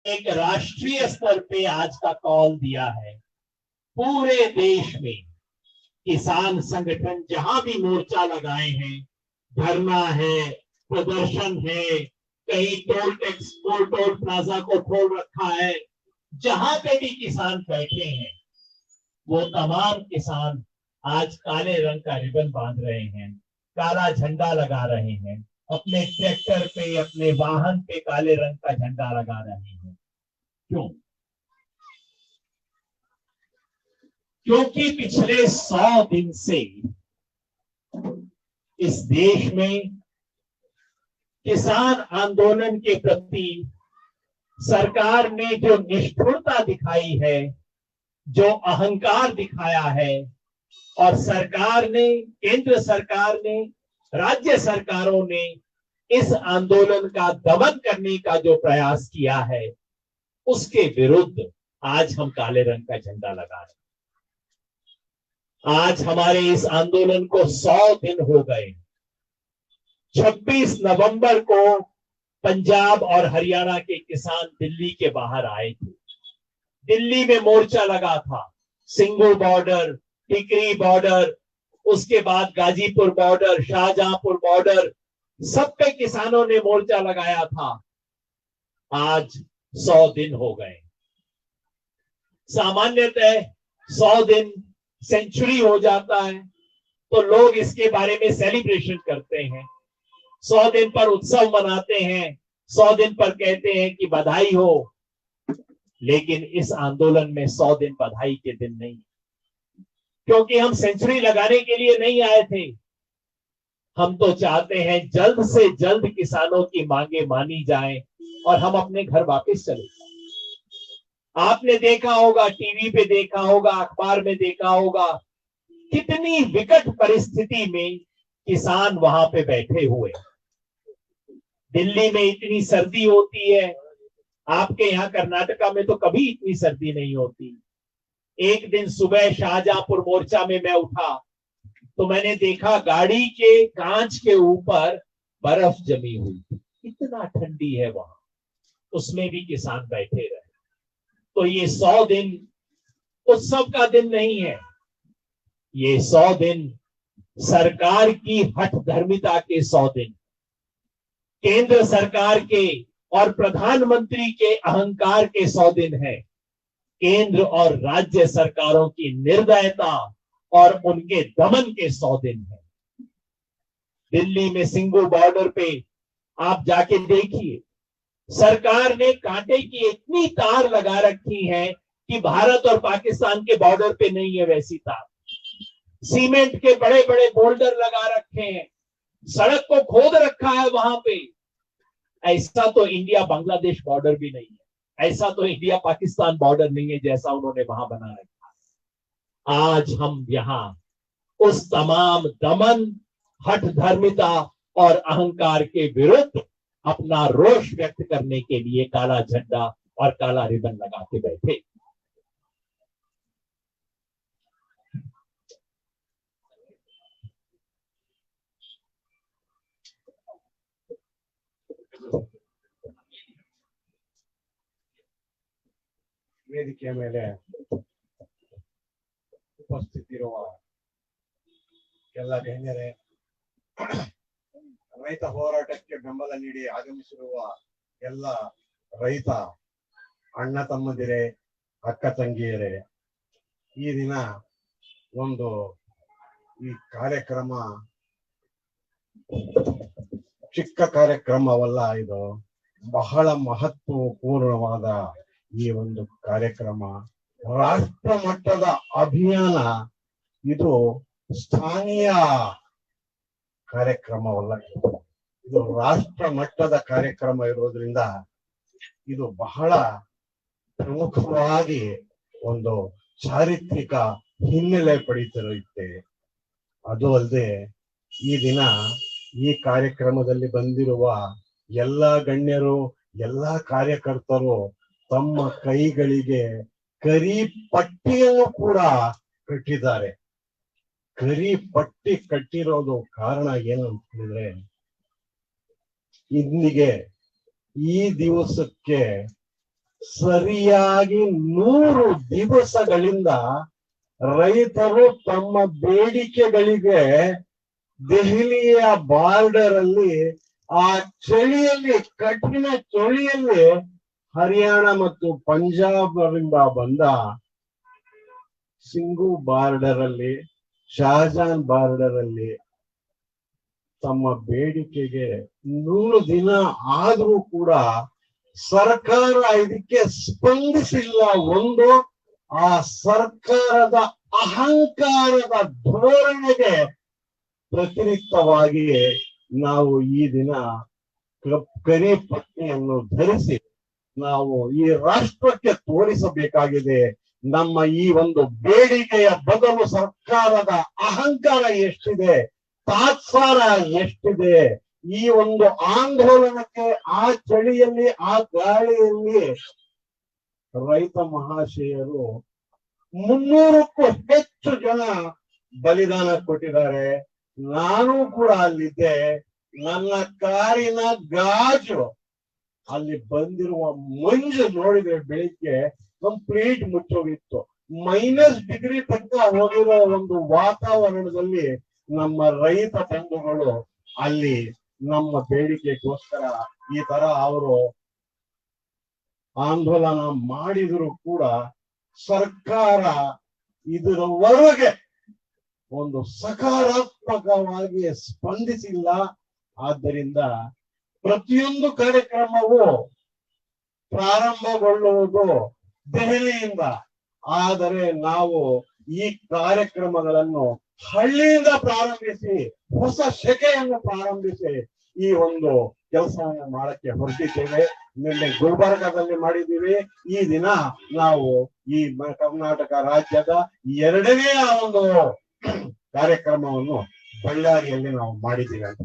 एक राष्ट्रीय स्तर पे आज का कॉल दिया है। पूरे देश में किसान संगठन जहां भी मोर्चा लगाए हैं, धरना है, प्रदर्शन है, कहीं टोल टैक्स टोल प्लाजा को खोल रखा है, जहां पे भी किसान बैठे हैं वो तमाम किसान आज काले रंग का रिबन बांध रहे हैं, काला झंडा लगा रहे हैं, अपने ट्रैक्टर पे अपने वाहन पे काले रंग का झंडा लगा रहे हैं। क्यों? क्योंकि पिछले 100 दिन से इस देश में किसान आंदोलन के प्रति सरकार ने जो निष्ठुरता दिखाई है, जो अहंकार दिखाया है, और सरकार ने, केंद्र सरकार ने, राज्य सरकारों ने इस आंदोलन का दमन करने का जो प्रयास किया है, उसके विरुद्ध आज हम काले रंग का झंडा लगा रहे हैं। आज हमारे इस आंदोलन को 100 दिन हो गए। 26 नवंबर को पंजाब और हरियाणा के किसान दिल्ली के बाहर आए थे। दिल्ली में मोर्चा लगा था, सिंगू बॉर्डर, टिकरी बॉर्डर, उसके बाद गाजीपुर बॉर्डर, शाहजहांपुर बॉर्डर, सब पे किसानों ने मोर्चा लगाया था। आज 100 दिन हो गए। सामान्यतः 100 दिन सेंचुरी हो जाता है तो लोग इसके बारे में सेलिब्रेशन करते हैं, 100 दिन पर उत्सव मनाते हैं, 100 दिन पर कहते हैं कि बधाई हो। लेकिन इस आंदोलन में 100 दिन बधाई के दिन नहीं, क्योंकि हम सेंचुरी लगाने के लिए नहीं आए थे। हम तो चाहते हैं जल्द से जल्द किसानों की मांगे मानी जाएं और हम अपने घर वापस चले जाएं। आपने देखा होगा, टीवी पे देखा होगा, अखबार में देखा होगा, कितनी विकट परिस्थिति में किसान वहां पे बैठे हुए। दिल्ली में इतनी सर्दी होती है, आपके यहाँ कर्नाटका में तो कभी इतनी सर्दी नहीं होती। एक दिन सुबह शाहजहांपुर मोर्चा में मैं उठा तो मैंने देखा गाड़ी के कांच के ऊपर बर्फ जमी हुई, इतना ठंडी है वहां, उसमें भी किसान बैठे रहे। तो ये 100 दिन उत्सव का दिन नहीं है, ये 100 दिन सरकार की हठ धर्मिता के 100 दिन, केंद्र सरकार के और प्रधानमंत्री के अहंकार के 100 दिन है, केंद्र और राज्य सरकारों की निर्दयता और उनके दमन के 100 दिन है। दिल्ली में सिंगू बॉर्डर पे आप जाके देखिए, सरकार ने कांटे की इतनी तार लगा रखी है कि भारत और पाकिस्तान के बॉर्डर पे नहीं है वैसी तार। सीमेंट के बड़े बड़े बोल्डर लगा रखे हैं, सड़क को खोद रखा है वहां पे। ऐसा तो इंडिया बांग्लादेश बॉर्डर भी नहीं है, ऐसा तो इंडिया पाकिस्तान बॉर्डर नहीं है जैसा उन्होंने वहां बना रखा। आज हम यहाँ उस तमाम दमन, हठ धर्मिता और अहंकार के विरुद्ध अपना रोष व्यक्त करने के लिए काला झंडा और काला रिबन लगा के बैठे। ವೇದಿಕೆಯ ಮೇಲೆ ಉಪಸ್ಥಿತಿರುವ ಎಲ್ಲ ಗಣ್ಯರೇ, ರೈತ ಹೋರಾಟಕ್ಕೆ ಬೆಂಬಲ ನೀಡಿ ಆಗಮಿಸಿರುವ ಎಲ್ಲ ರೈತ ಅಣ್ಣ ತಮ್ಮಂದಿರೇ, ಅಕ್ಕ ತಂಗಿಯರೇ, ಈ ದಿನ ಒಂದು ಈ ಕಾರ್ಯಕ್ರಮ ಚಿಕ್ಕ ಕಾರ್ಯಕ್ರಮವಲ್ಲ, ಇದು ಬಹಳ ಮಹತ್ವಪೂರ್ಣವಾದ ಈ ಒಂದು ಕಾರ್ಯಕ್ರಮ, ರಾಷ್ಟ್ರ ಮಟ್ಟದ ಅಭಿಯಾನ. ಇದು ಸ್ಥಾನೀಯ ಕಾರ್ಯಕ್ರಮವಲ್ಲ, ಇದು ರಾಷ್ಟ್ರ ಮಟ್ಟದ ಕಾರ್ಯಕ್ರಮ ಇರೋದ್ರಿಂದ ಇದು ಬಹಳ ಪ್ರಮುಖವಾಗಿ ಒಂದು ಚಾರಿತ್ರಿಕ ಹಿನ್ನೆಲೆ ಪಡೆಯುತ್ತೆ. ಅದು ಅಲ್ಲದೆ ಈ ದಿನ ಈ ಕಾರ್ಯಕ್ರಮದಲ್ಲಿ ಬಂದಿರುವ ಎಲ್ಲ ಗಣ್ಯರು, ಎಲ್ಲ ಕಾರ್ಯಕರ್ತರು ತಮ್ಮ ಕೈಗಳಿಗೆ ಕರಿ ಪಟ್ಟಿಯನ್ನು ಕೂಡ ಕಟ್ಟಿದ್ದಾರೆ. ಕರಿ ಪಟ್ಟಿ ಕಟ್ಟಿರೋದು ಕಾರಣ ಏನು ಅಂತ ಹೇಳಿದ್ರೆ, ಇಂದಿಗೆ ಈ ದಿವಸಕ್ಕೆ ಸರಿಯಾಗಿ 100 ದಿವಸಗಳಿಂದ ರೈತರು ತಮ್ಮ ಬೇಡಿಕೆಗಳಿಗೆ ದೆಹಲಿಯ ಬಾರ್ಡರ್ ಅಲ್ಲಿ ಆ ಚಳಿಯಲ್ಲಿ, ಕಠಿಣ ಚಳಿಯಲ್ಲಿ ಹರಿಯಾಣ ಮತ್ತು ಪಂಜಾಬ್ ರಿಂದ ಬಂದ ಸಿಂಗು ಬಾರ್ಡರ್ ಅಲ್ಲಿ, ಶಹಜಾನ್ ಬಾರ್ಡರ್ ಅಲ್ಲಿ ತಮ್ಮ ಬೇಡಿಕೆಗೆ 100 ದಿನ ಆದ್ರೂ ಕೂಡ ಸರ್ಕಾರ ಇದಕ್ಕೆ ಸ್ಪಂದಿಸಿಲ್ಲ. ಒಂದು, ಆ ಸರ್ಕಾರದ ಅಹಂಕಾರದ ಧೋರಣೆಗೆ ವ್ಯತಿರಿಕ್ತವಾಗಿ ನಾವು ಈ ದಿನ ಕರಿ ಪಟ್ಟಿಯನ್ನು ಧರಿಸಿ ನಾವು ಈ ರಾಷ್ಟ್ರಕ್ಕೆ ತೋರಿಸಬೇಕಾಗಿದೆ. ನಮ್ಮ ಈ ಒಂದು ಬೇಡಿಕೆಯ ಬದಲು ಸರ್ಕಾರದ ಅಹಂಕಾರ ಎಷ್ಟಿದೆ, ತಾತ್ಸಾರ ಎಷ್ಟಿದೆ. ಈ ಒಂದು ಆಂದೋಲನಕ್ಕೆ ಆ ಚಳಿಯಲ್ಲಿ, ಆ ಗಾಳಿಯಲ್ಲಿ ರೈತ ಮಹಾಶಯರು 300ಕ್ಕೂ ಹೆಚ್ಚು ಜನ ಬಲಿದಾನ ಕೊಟ್ಟಿದ್ದಾರೆ. ನಾನು ಕೂಡ ಅಲ್ಲಿದ್ದೆ. ನನ್ನ ಕಾರಿನ ಗಾಜು ಅಲ್ಲಿ ಬಂದಿರುವ ಮಂಜು ನೋಡಿದ್ರೆ ಬೆಳಿಗ್ಗೆ ಕಂಪ್ಲೀಟ್ ಮುಚ್ಚೋಗಿತ್ತು. -ಡಿಗ್ರಿ ತನಕ ಹೋಗಿರೋ ಒಂದು ವಾತಾವರಣದಲ್ಲಿ ನಮ್ಮ ರೈತ ಬಂಧುಗಳು ಅಲ್ಲಿ ನಮ್ಮ ಬೇಡಿಕೆಗೋಸ್ಕರ ಈ ತರ ಅವರು ಆಂದೋಲನ ಮಾಡಿದ್ರು ಕೂಡ ಸರ್ಕಾರ ಇದರವರೆಗೆ ಒಂದು ಸಕಾರಾತ್ಮಕವಾಗಿ ಸ್ಪಂದಿಸಿಲ್ಲ. ಆದ್ದರಿಂದ ಪ್ರತಿಯೊಂದು ಕಾರ್ಯಕ್ರಮವು ಪ್ರಾರಂಭಗೊಳ್ಳುವುದು ದೆಹಲಿಯಿಂದ, ಆದರೆ ನಾವು ಈ ಕಾರ್ಯಕ್ರಮಗಳನ್ನು ಹಳ್ಳಿಯಿಂದ ಪ್ರಾರಂಭಿಸಿ, ಹೊಸ ಶಕೆಯನ್ನು ಪ್ರಾರಂಭಿಸಿ ಈ ಒಂದು ಕೆಲಸವನ್ನು ಮಾಡಕ್ಕೆ ಹೊರಟಿದ್ದೇವೆ. ನಿನ್ನೆ ಗುಲ್ಬರ್ಗಾದಲ್ಲಿ ಮಾಡಿದ್ದೀವಿ. ಈ ದಿನ ನಾವು ಈ ಕರ್ನಾಟಕ ರಾಜ್ಯದ 2ನೇ ಒಂದು ಕಾರ್ಯಕ್ರಮವನ್ನು ಬಳ್ಳಾರಿಯಲ್ಲಿ ನಾವು ಮಾಡಿದ್ದೀವಿ ಅಂತ.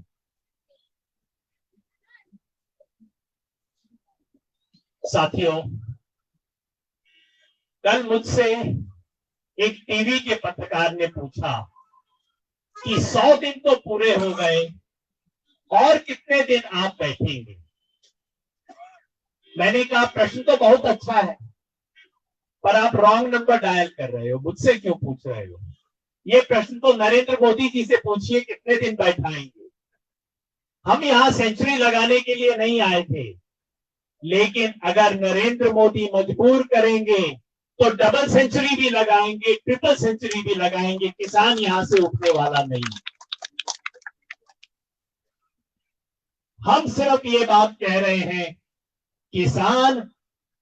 साथियों, कल मुझसे एक टीवी के पत्रकार ने पूछा कि 100 दिन तो पूरे हो गए और कितने दिन आप बैठेंगे। मैंने कहा प्रश्न तो बहुत अच्छा है, पर आप रॉन्ग नंबर डायल कर रहे हो। मुझसे क्यों पूछ रहे हो? ये प्रश्न तो नरेंद्र मोदी जी से पूछिए, कितने दिन बैठाएंगे। हम यहाँ सेंचुरी लगाने के लिए नहीं आए थे, लेकिन अगर नरेंद्र मोदी मजबूर करेंगे तो डबल सेंचुरी भी लगाएंगे, ट्रिपल सेंचुरी भी लगाएंगे। किसान यहां से उठने वाला नहीं। हम सिर्फ ये बात कह रहे हैं, किसान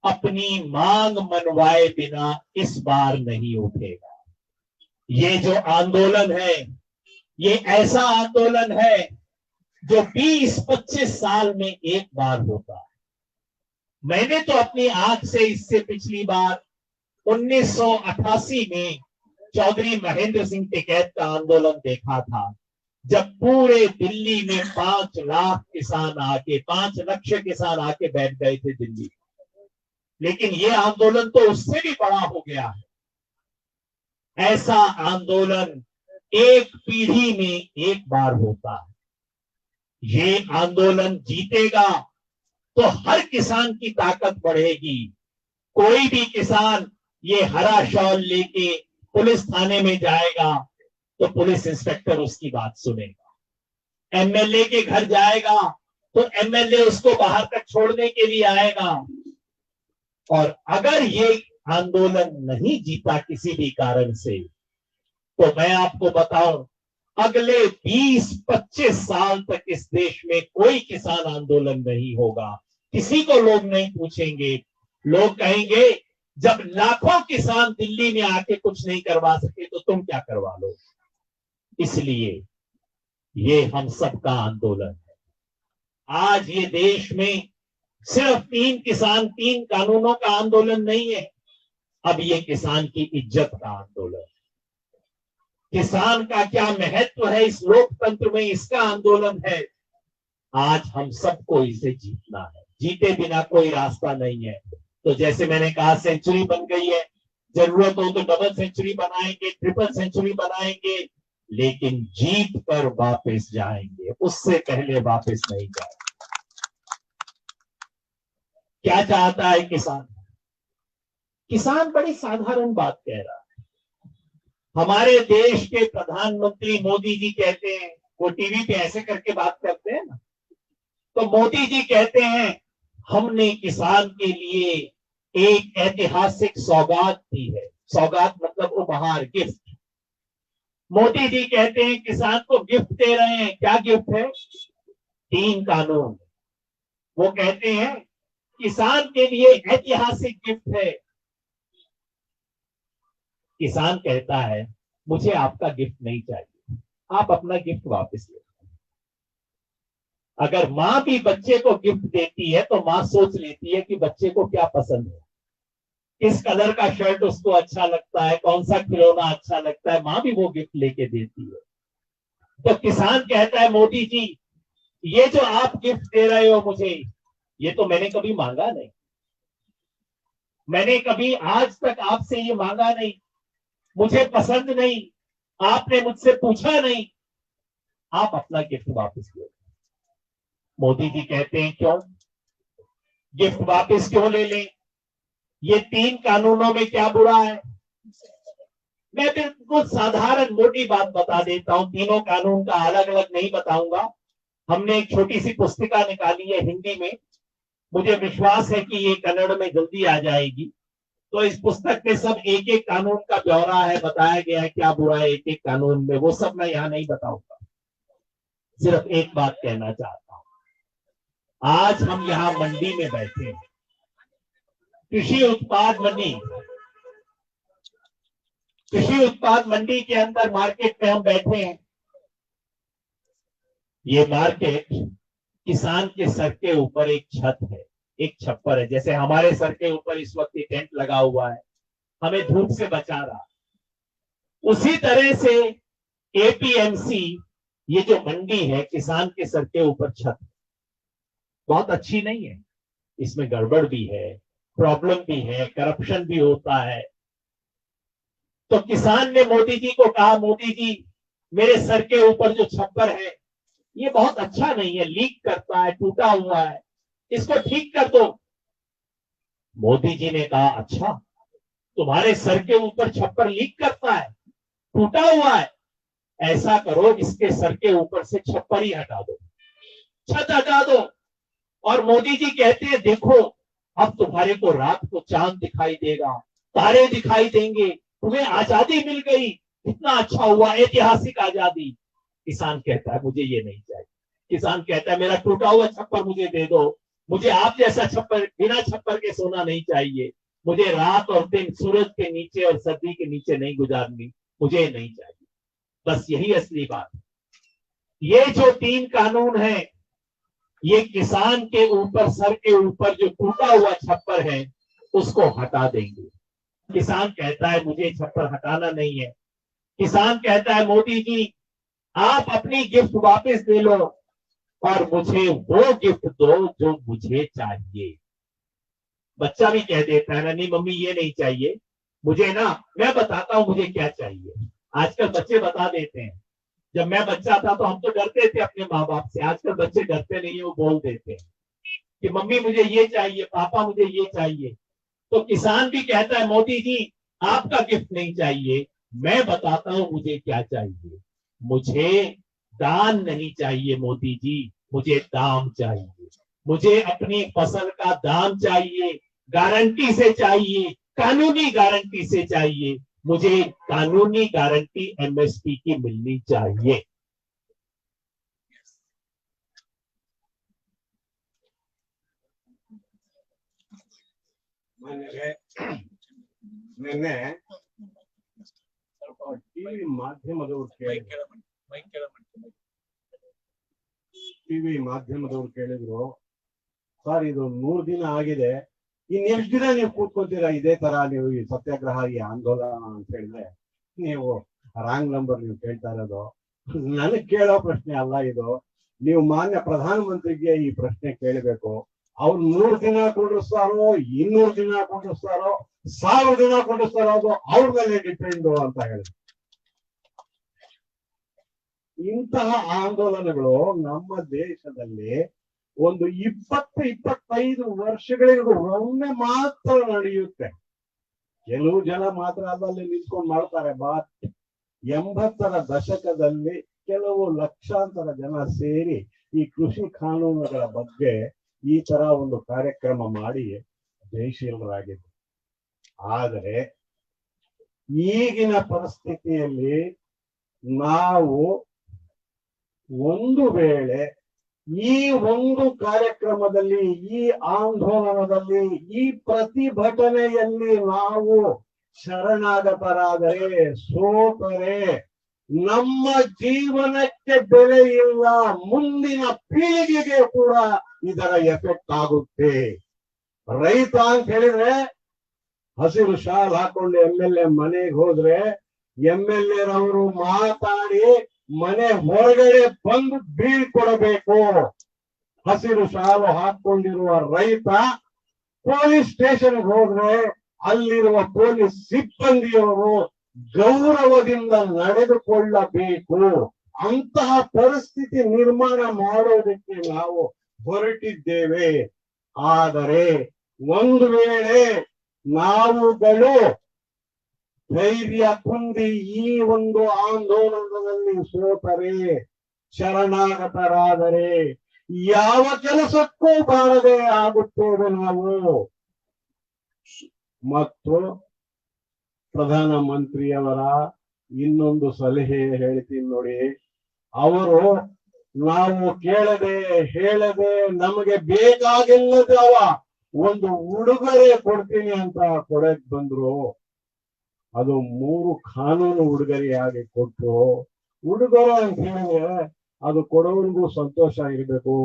अपनी मांग मनवाए बिना इस बार नहीं उठेगा। ये जो आंदोलन है, ये ऐसा आंदोलन है जो 20-25 साल में एक बार होता है। मैंने तो अपनी आंख से इससे पिछली बार 1988 में चौधरी महेंद्र सिंह टिकैत का आंदोलन देखा था, जब पूरे दिल्ली में 5 लाख किसान आके, 5 लक्ष किसान आके बैठ गए थे दिल्ली। लेकिन ये आंदोलन तो उससे भी बड़ा हो गया है। ऐसा आंदोलन एक पीढ़ी में एक बार होता है। ये आंदोलन जीतेगा तो हर किसान की ताकत बढ़ेगी। कोई भी किसान ये हरा शॉल लेके पुलिस थाने में जाएगा तो पुलिस इंस्पेक्टर उसकी बात सुनेगा। एमएलए के घर जाएगा तो एमएलए उसको बाहर तक छोड़ने के लिए आएगा। और अगर ये आंदोलन नहीं जीता किसी भी कारण से, तो मैं आपको बताऊं, अगले 20-25 साल तक इस देश में कोई किसान आंदोलन नहीं होगा। किसी को लोग नहीं पूछेंगे। लोग कहेंगे जब लाखों किसान दिल्ली में आके कुछ नहीं करवा सके तो तुम क्या करवा लो। इसलिए ये हम सबका आंदोलन है। आज ये देश में सिर्फ 3 किसान 3 कानूनों का आंदोलन नहीं है, अब ये किसान की इज्जत का आंदोलन है। किसान का क्या महत्व है इस लोकतंत्र में, इसका आंदोलन है। आज हम सबको इसे जीतना है। जीते बिना कोई रास्ता नहीं है। तो जैसे मैंने कहा सेंचुरी बन गई है, जरूरत हो तो डबल सेंचुरी बनाएंगे, ट्रिपल सेंचुरी बनाएंगे, लेकिन जीत कर वापस जाएंगे, उससे पहले वापस नहीं जाएंगे। क्या चाहता है किसान? किसान बड़ी साधारण बात कह रहा है। हमारे देश के प्रधानमंत्री मोदी जी कहते हैं, वो टीवी पे ऐसे करके बात करते हैं ना, तो मोदी जी कहते हैं हमने किसान के लिए एक ऐतिहासिक सौगात दी है। सौगात मतलब उपहार, गिफ्ट। मोदी जी कहते हैं किसान को गिफ्ट दे रहे हैं। क्या गिफ्ट है? 3 कानून। वो कहते हैं किसान के लिए ऐतिहासिक गिफ्ट है। किसान कहता है मुझे आपका गिफ्ट नहीं चाहिए, आप अपना गिफ्ट वापस ले। अगर मां भी बच्चे को गिफ्ट देती है तो मां सोच लेती है कि बच्चे को क्या पसंद है, किस कलर का शर्ट उसको अच्छा लगता है, कौन सा खिलौना अच्छा लगता है, मां भी वो गिफ्ट लेके देती है। तो किसान कहता है मोदी जी ये जो आप गिफ्ट दे रहे हो मुझे, ये तो मैंने कभी मांगा नहीं, मैंने कभी आज तक आपसे ये मांगा नहीं, मुझे पसंद नहीं, आपने मुझसे पूछा नहीं, आप अपना गिफ्ट वापस ले। मोदी जी कहते हैं क्यों गिफ्ट वापस क्यों ले लें? ये 3 कानूनों में क्या बुरा है? मैं बिल्कुल साधारण मोटी बात बता देता हूं, तीनों कानून का अलग अलग नहीं बताऊंगा। हमने एक छोटी सी पुस्तिका निकाली है हिंदी में, मुझे विश्वास है कि ये कन्नड़ में जल्दी आ जाएगी। तो इस पुस्तक में सब एक एक कानून का ब्यौरा है, बताया गया है क्या बुरा है एक एक कानून में, वो सब मैं यहाँ नहीं बताऊंगा। सिर्फ एक बात कहना चाहता हूं, आज हम यहाँ मंडी में बैठे हैं, कृषि उत्पाद मंडी, कृषि उत्पाद मंडी के अंदर मार्केट में हम बैठे हैं। ये मार्केट किसान के सर के ऊपर एक छत है, एक छप्पर है, जैसे हमारे सर के ऊपर इस वक्त ये टेंट लगा हुआ है, हमें धूप से बचा रहा। उसी तरह से एपीएमसी, ये जो मंडी है, किसान के सर के ऊपर छत, बहुत अच्छी नहीं है, इसमें गड़बड़ भी है, प्रॉब्लम भी है, करप्शन भी होता है। तो किसान ने मोदी जी को कहा मोदी जी मेरे सर के ऊपर जो छप्पर है ये बहुत अच्छा नहीं है, लीक करता है, टूटा हुआ है, इसको ठीक कर दो। मोदी जी ने कहा अच्छा, तुम्हारे सर के ऊपर छप्पर लीक करता है, टूटा हुआ है, ऐसा करो इसके सर के ऊपर से छप्पर ही हटा दो, छत हटा दो। और मोदी जी कहते हैं देखो अब तुम्हारे को रात को चांद दिखाई देगा, तारे दिखाई देंगे, तुम्हें आजादी मिल गई, कितना अच्छा हुआ, ऐतिहासिक आजादी। किसान कहता है मुझे ये नहीं चाहिए। किसान कहता है मेरा टूटा हुआ छप्पर मुझे दे दो, मुझे आप जैसा छप्पर, बिना छप्पर के सोना नहीं चाहिए, मुझे रात और दिन सूरज के नीचे और सर्दी के नीचे नहीं गुजारनी, मुझे नहीं चाहिए। बस यही असली बात है। ये जो 3 कानून है, ये किसान के ऊपर, सर के ऊपर जो टूटा हुआ छप्पर है उसको हटा देंगे। किसान कहता है मुझे छप्पर हटाना नहीं है। किसान कहता है मोदी जी आप अपनी गिफ्ट वापस ले लो और मुझे वो गिफ्ट दो जो मुझे चाहिए। बच्चा भी कह देता है ना नहीं मम्मी ये नहीं चाहिए मुझे, ना मैं बताता हूं मुझे क्या चाहिए। आजकल बच्चे बता देते हैं, जब मैं बच्चा था तो हम तो डरते थे अपने माँ बाप से, आजकल बच्चे डरते नहीं है, वो बोल देते हैं कि मम्मी मुझे ये चाहिए, पापा मुझे ये चाहिए। तो किसान भी कहता है मोदी जी आपका गिफ्ट नहीं चाहिए, मैं बताता हूं मुझे क्या चाहिए। मुझे दान नहीं चाहिए मोदी जी, मुझे दाम चाहिए, मुझे अपनी फसल का दाम चाहिए, गारंटी से चाहिए, कानूनी गारंटी से चाहिए, मुझे कानूनी गारंटी एमएसपी की मिलनी चाहिए। ನಿನ್ನೆ ಟಿವಿ ಮಾಧ್ಯಮದವ್ರು ಕೇಳಿದ್ರು, ಸರ್ ಇದು 100 ದಿನ ಆಗಿದೆ, ಇನ್ನೆಷ್ಟು ದಿನ ನೀವು ಕೂತ್ಕೊತೀರಾ ಇದೇ ತರ ನೀವು ಈ ಸತ್ಯಾಗ್ರಹ ಈ ಆಂದೋಲನ ಅಂತ ಹೇಳಿದ್ರೆ ನೀವು ರಾಂಗ್ ನಂಬರ್ ನೀವು ಕೇಳ್ತಾ ಇರೋದು. ನನಗೆ ಕೇಳೋ ಪ್ರಶ್ನೆ ಅಲ್ಲ ಇದು, ನೀವು ಮಾನ್ಯ ಪ್ರಧಾನಮಂತ್ರಿಗೆ ಈ ಪ್ರಶ್ನೆ ಕೇಳಬೇಕು. ಅವ್ರು 100 ದಿನ ಕುಂಡ್ರಿಸ್ತಾರೋ, 200 ದಿನ ಕುಂಡ್ರಿಸ್ತಾರೋ, 1000 ದಿನ ಕುಂಡ್ರಿಸ್ತಾರೋ ಅದು ಅವ್ರ ಮೇಲೆ ಡಿಪೆಂಡ್ ಅಂತ ಹೇಳಿದ್ರು. ಇಂತಹ ಆಂದೋಲನಗಳು ನಮ್ಮ ದೇಶದಲ್ಲಿ ಒಂದು 20-25 ವರ್ಷಗಳಿಗೆ ಒಮ್ಮೆ ಮಾತ್ರ ನಡೆಯುತ್ತೆ. ಕೆಲವು ಜನ ಮಾತ್ರ ಅಲ್ಲಲ್ಲಿ ನಿಂತ್ಕೊಂಡು ಮಾಡ್ತಾರೆ ಬಾತ್. 80ರ ದಶಕದಲ್ಲಿ ಕೆಲವು ಲಕ್ಷಾಂತರ ಜನ ಸೇರಿ ಈ ಕೃಷಿ ಕಾನೂನುಗಳ ಬಗ್ಗೆ ಈ ತರ ಒಂದು ಕಾರ್ಯಕ್ರಮ ಮಾಡಿ ಜಯಶೀಲರಾಗಿದ್ರು. ಆದರೆ ಈಗಿನ ಪರಿಸ್ಥಿತಿಯಲ್ಲಿ ನಾವು ಒಂದು ವೇಳೆ ಈ ಒಂದು ಕಾರ್ಯಕ್ರಮದಲ್ಲಿ, ಈ ಆಂದೋಲನದಲ್ಲಿ, ಈ ಪ್ರತಿಭಟನೆಯಲ್ಲಿ ನಾವು ಶರಣಾಗತರಾದರೆ, ಸೋತರೆ ನಮ್ಮ ಜೀವನಕ್ಕೆ ಬೆಲೆ ಇಲ್ಲ, ಮುಂದಿನ ಪೀಳಿಗೆಗೆ ಕೂಡ ಇದರ ಎಫೆಕ್ಟ್ ಆಗುತ್ತೆ. ರೈತ ಅಂತ ಹೇಳಿದ್ರೆ ಹಸಿರು ಶಾಲ್ ಹಾಕೊಂಡು MLA ಮನೆಗೆ ಹೋದ್ರೆ MLA ರವರು ಮಾತಾಡಿ ಮನೆ ಹೊರಗಡೆ ಬಂದು ಬೀಳ್ಕೊಡಬೇಕು. ಹಸಿರು ಶಾಲು ಹಾಕೊಂಡಿರುವ ರೈತ ಪೊಲೀಸ್ ಸ್ಟೇಷನ್ಗೆ ಹೋದ್ರೆ ಅಲ್ಲಿರುವ ಪೊಲೀಸ್ ಸಿಬ್ಬಂದಿಯವರು ಗೌರವದಿಂದ ನಡೆದುಕೊಳ್ಳಬೇಕು. ಅಂತಹ ಪರಿಸ್ಥಿತಿ ನಿರ್ಮಾಣ ಮಾಡೋದಕ್ಕೆ ನಾವು ಹೊರಟಿದ್ದೇವೆ. ಆದರೆ ಒಂದು ವೇಳೆ ನಾವುಗಳು ಧೈರ್ಯ ಕುಂದಿ ಈ ಒಂದು ಆಂದೋಲನದಲ್ಲಿ ಸೋತರೆ, ಶರಣಾಗತರಾದರೆ ಯಾವ ಕೆಲಸಕ್ಕೂ ಬಾರದೆ ಆಗುತ್ತೇವೆ ನಾವು. ಮತ್ತು ಪ್ರಧಾನ ಮಂತ್ರಿಯವರ ಇನ್ನೊಂದು ಸಲಹೆ ಹೇಳ್ತೀನಿ ನೋಡಿ. ಅವರು ನಾವು ಕೇಳದೆ ಹೇಳದೆ ನಮಗೆ ಬೇಕಾಗಿಲ್ಲದವ ಒಂದು ಉಡುಗೊರೆ ಕೊಡ್ತೀನಿ ಅಂತ ಕೊಡಕ್ ಬಂದ್ರು. ಅದು 3 ಕಾನೂನು ಉಡುಗೊರೆಯಾಗಿ ಕೊಟ್ಟು, ಉಡುಗೊರೆ ಅಂತ ಹೇಳಿದ್ರೆ ಅದು ಕೊಡೋರ್ಗೂ ಸಂತೋಷ ಇರಬೇಕು,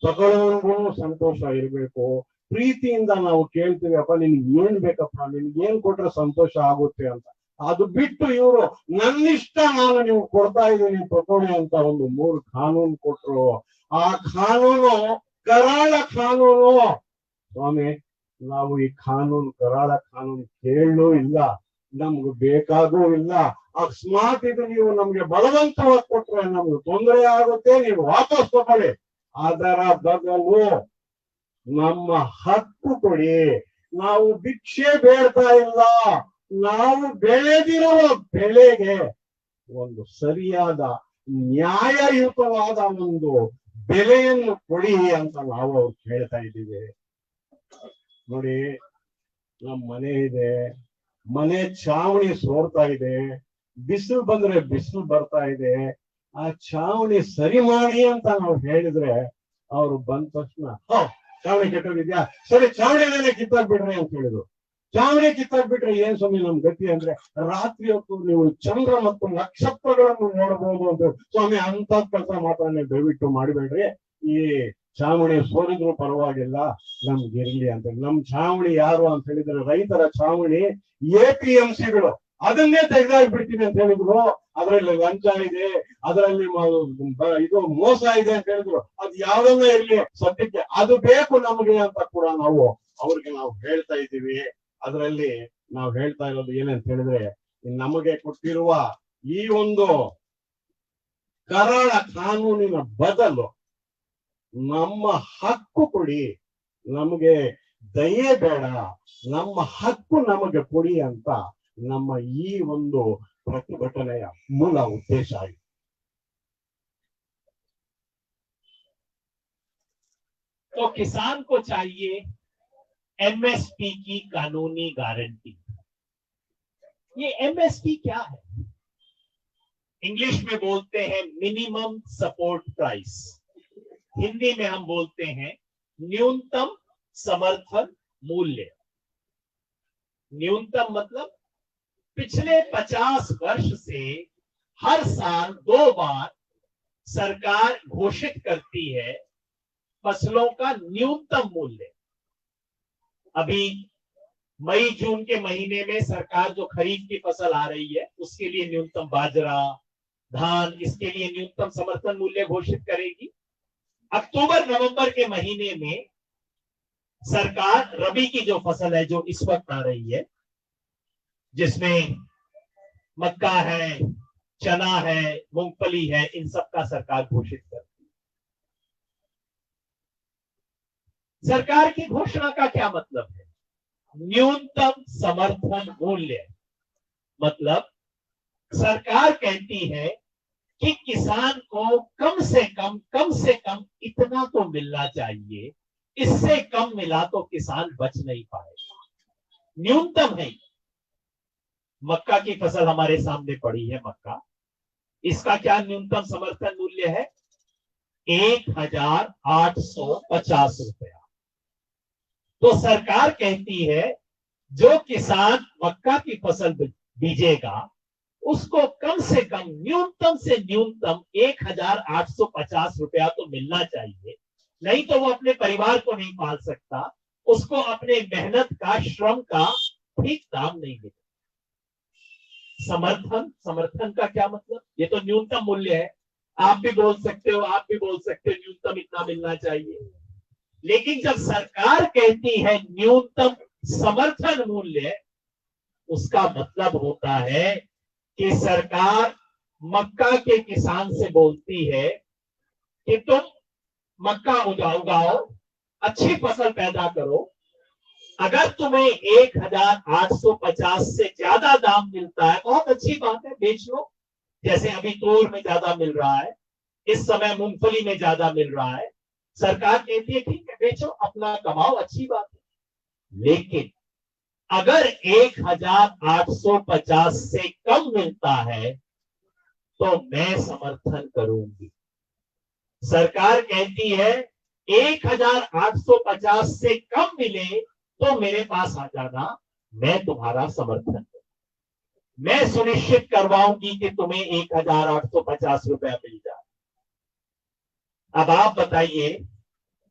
ತಗೊಳ್ಳೋರ್ಗೂ ಸಂತೋಷ ಇರಬೇಕು. ಪ್ರೀತಿಯಿಂದ ನಾವು ಕೇಳ್ತೀವಿ, ಅಪ್ಪ ನಿನ್ಗೆ ಏನ್ ಬೇಕಪ್ಪ, ನಿನ್ಗೆ ಏನ್ ಕೊಟ್ರೆ ಸಂತೋಷ ಆಗುತ್ತೆ ಅಂತ. ಅದು ಬಿಟ್ಟು ಇವರು ನನ್ನಿಷ್ಟ, ನಾನು ನೀವು ಕೊಡ್ತಾ ಇದ್ದೀನಿ ತಗೊಳ್ಳಿ ಅಂತ ಒಂದು 3 ಕಾನೂನು ಕೊಟ್ರು. ಆ ಕಾನೂನು ಕರಾಳ ಕಾನೂನು. ಸ್ವಾಮಿ, ನಾವು ಈ ಕಾನೂನು ಕರಾಳ ಕಾನೂನು ಕೇಳಲೂ ಇಲ್ಲ, ನಮ್ಗೆ ಬೇಕಾಗೂ ಇಲ್ಲ. ಅಕಸ್ಮಾತ್ ಇದು ನೀವು ನಮ್ಗೆ ಬಲವಂತವಾಗಿ ಕೊಟ್ರೆ ನಮ್ಗೆ ತೊಂದರೆ ಆಗುತ್ತೆ, ನೀವು ವಾಪಸ್ ತಗೊಳ್ಳಿ. ಅದರ ಬದಲು ನಮ್ಮ ಹಕ್ಕು ಕೊಡಿ. ನಾವು ಭಿಕ್ಷೆ ಬೇಡ್ತಾ ಇಲ್ಲ, ನಾವು ಬೆಳೆದಿರುವ ಬೆಳೆಗೆ ಒಂದು ಸರಿಯಾದ ನ್ಯಾಯಯುತವಾದ ಒಂದು ಬೆಲೆಯನ್ನು ಕೊಡಿ ಅಂತ ನಾವು ಅವ್ರು ಕೇಳ್ತಾ ಇದ್ದೀವಿ. ನೋಡಿ, ನಮ್ಮ ಮನೆ ಇದೆ, ಮನೆ ಛಾವಣಿ ಸೋರ್ತಾ ಇದೆ, ಬಿಸಿಲು ಬಂದ್ರೆ ಬಿಸಿಲು ಬರ್ತಾ ಇದೆ, ಆ ಛಾವಣಿ ಸರಿ ಮಾಡಿ ಅಂತ ನಾವು ಹೇಳಿದ್ರೆ ಅವ್ರು ಬಂದ ತಕ್ಷಣ ಛಾವಣಿ ಕೆಟ್ಟೋಗಿದ್ಯಾ, ಸರಿ ಛಾವಣಿನೇ ಕಿತ್ತಾಕ್ಬಿಡ್ರಿ ಅಂತ ಹೇಳಿದ್ರು. ಛಾವಣಿ ಕಿತ್ತಾಕ್ಬಿಟ್ರೆ ಏನ್ ಸ್ವಾಮಿ ನಮ್ ಗತಿ ಅಂದ್ರೆ, ರಾತ್ರಿ ಹೊತ್ತು ನೀವು ಚಂದ್ರ ಮತ್ತು ನಕ್ಷತ್ರಗಳನ್ನು ನೋಡಬಹುದು ಅಂತ. ಸ್ವಾಮಿ, ಅಂತ ಕೆಲಸ ಮಾತ್ರ ನೀವು ದಯವಿಟ್ಟು ಮಾಡಿಬೇಡ್ರಿ, ಈ ಛಾವಣಿ ಸೋರಿದ್ರು ಪರವಾಗಿಲ್ಲ, ನಮ್ಗಿರ್ಲಿ ಅಂತ. ನಮ್ ಛಾವಣಿ ಯಾರು ಅಂತ ಹೇಳಿದ್ರೆ ರೈತರ ಛಾವಣಿ APMCಗಳು, ಅದನ್ನೇ ತೆಗೆದಾಕ್ಬಿಡ್ತೀನಿ ಅಂತ ಹೇಳಿದ್ರು. ಅದರಲ್ಲಿ ಲಂಚ ಇದೆ, ಅದರಲ್ಲಿ ಇದು ಮೋಸ ಇದೆ ಅಂತ ಹೇಳಿದ್ರು. ಅದು ಯಾವ್ದನ್ನ ಇರ್ಲಿ, ಸದ್ಯಕ್ಕೆ ಅದು ಬೇಕು ನಮಗೆ ಅಂತ ಕೂಡ ನಾವು ಅವ್ರಿಗೆ ನಾವು ಹೇಳ್ತಾ ಇದ್ದೀವಿ. ಅದರಲ್ಲಿ ನಾವು ಹೇಳ್ತಾ ಇರೋದು ಏನಂತ ಹೇಳಿದ್ರೆ, ನಮಗೆ ಕೊಟ್ಟಿರುವ ಈ ಒಂದು ಕರಾಳ ಕಾನೂನಿನ ಬದಲು ನಮ್ಮ ಹಕ್ಕು ಕೊಡಿ, ನಮಗೆ ದಯೆ ಬೇಡ, ನಮ್ಮ ಹಕ್ಕು ನಮಗೆ ಕೊಡಿ ಅಂತ ನಮ್ಮ ಈ ಒಂದು ಪ್ರತಿಭಟನೆಯ ಮೂಲ ಉದ್ದೇಶ ಆಗಿದೆ. तो किसान को चाहिए MSP की कानूनी गारंटी। ये MSP क्या है? इंग्लिश में बोलते हैं मिनिमम सपोर्ट प्राइस, हिंदी में हम बोलते हैं न्यूनतम समर्थन मूल्य। न्यूनतम मतलब पिछले 50 वर्ष से हर साल 2 बार सरकार घोषित करती है फसलों का न्यूनतम मूल्य। अभी मई जून के महीने में सरकार जो खरीफ की फसल आ रही है उसके लिए न्यूनतम बाजरा, धान, इसके लिए न्यूनतम समर्थन मूल्य घोषित करेगी। अक्टूबर नवंबर के महीने में सरकार रबी की जो फसल है, जो इस वक्त आ रही है, जिसमें मक्का है, चना है, मूंगफली है, इन सब का सरकार घोषित करती है। सरकार की घोषणा का क्या मतलब है? न्यूनतम समर्थन मूल्य, मतलब सरकार कहती है कि किसान को कम से कम इतना तो मिलना चाहिए, इससे कम मिला तो किसान बच नहीं पाएगा। न्यूनतम है। मक्का की फसल हमारे सामने पड़ी है, मक्का, इसका क्या न्यूनतम समर्थन मूल्य है? 1850 रुपया। तो सरकार कहती है जो किसान मक्का की फसल बीजेगा उसको कम से कम, न्यूनतम से न्यूनतम 1850 रुपया तो मिलना चाहिए, नहीं तो वो अपने परिवार को नहीं पाल सकता, उसको अपने मेहनत का, श्रम का ठीक दाम नहीं मिलेगा। समर्थन का क्या मतलब? ये तो न्यूनतम मूल्य है। आप भी बोल सकते हो न्यूनतम इतना मिलना चाहिए, लेकिन जब सरकार कहती है न्यूनतम समर्थन मूल्य, उसका मतलब होता है कि सरकार मक्का के किसान से बोलती है कि तुम मक्का उगाओ, अच्छी फसल पैदा करो, अगर तुम्हें 1850 से ज्यादा दाम मिलता है, बहुत अच्छी बात है, बेच लो। जैसे अभी तूर में ज्यादा मिल रहा है, इस समय मूंगफली में ज्यादा मिल रहा है, सरकार कहती है ठीक है बेचो, अपना कमाओ, अच्छी बात है। लेकिन अगर 1850 से कम मिलता है तो मैं समर्थन करूंगी। सरकार कहती है 1850 से कम मिले तो मेरे पास आ जाना, मैं तुम्हारा समर्थन करूंगी, मैं सुनिश्चित करवाऊंगी कि तुम्हें 1850 रुपया मिल जाए। अब आप बताइए,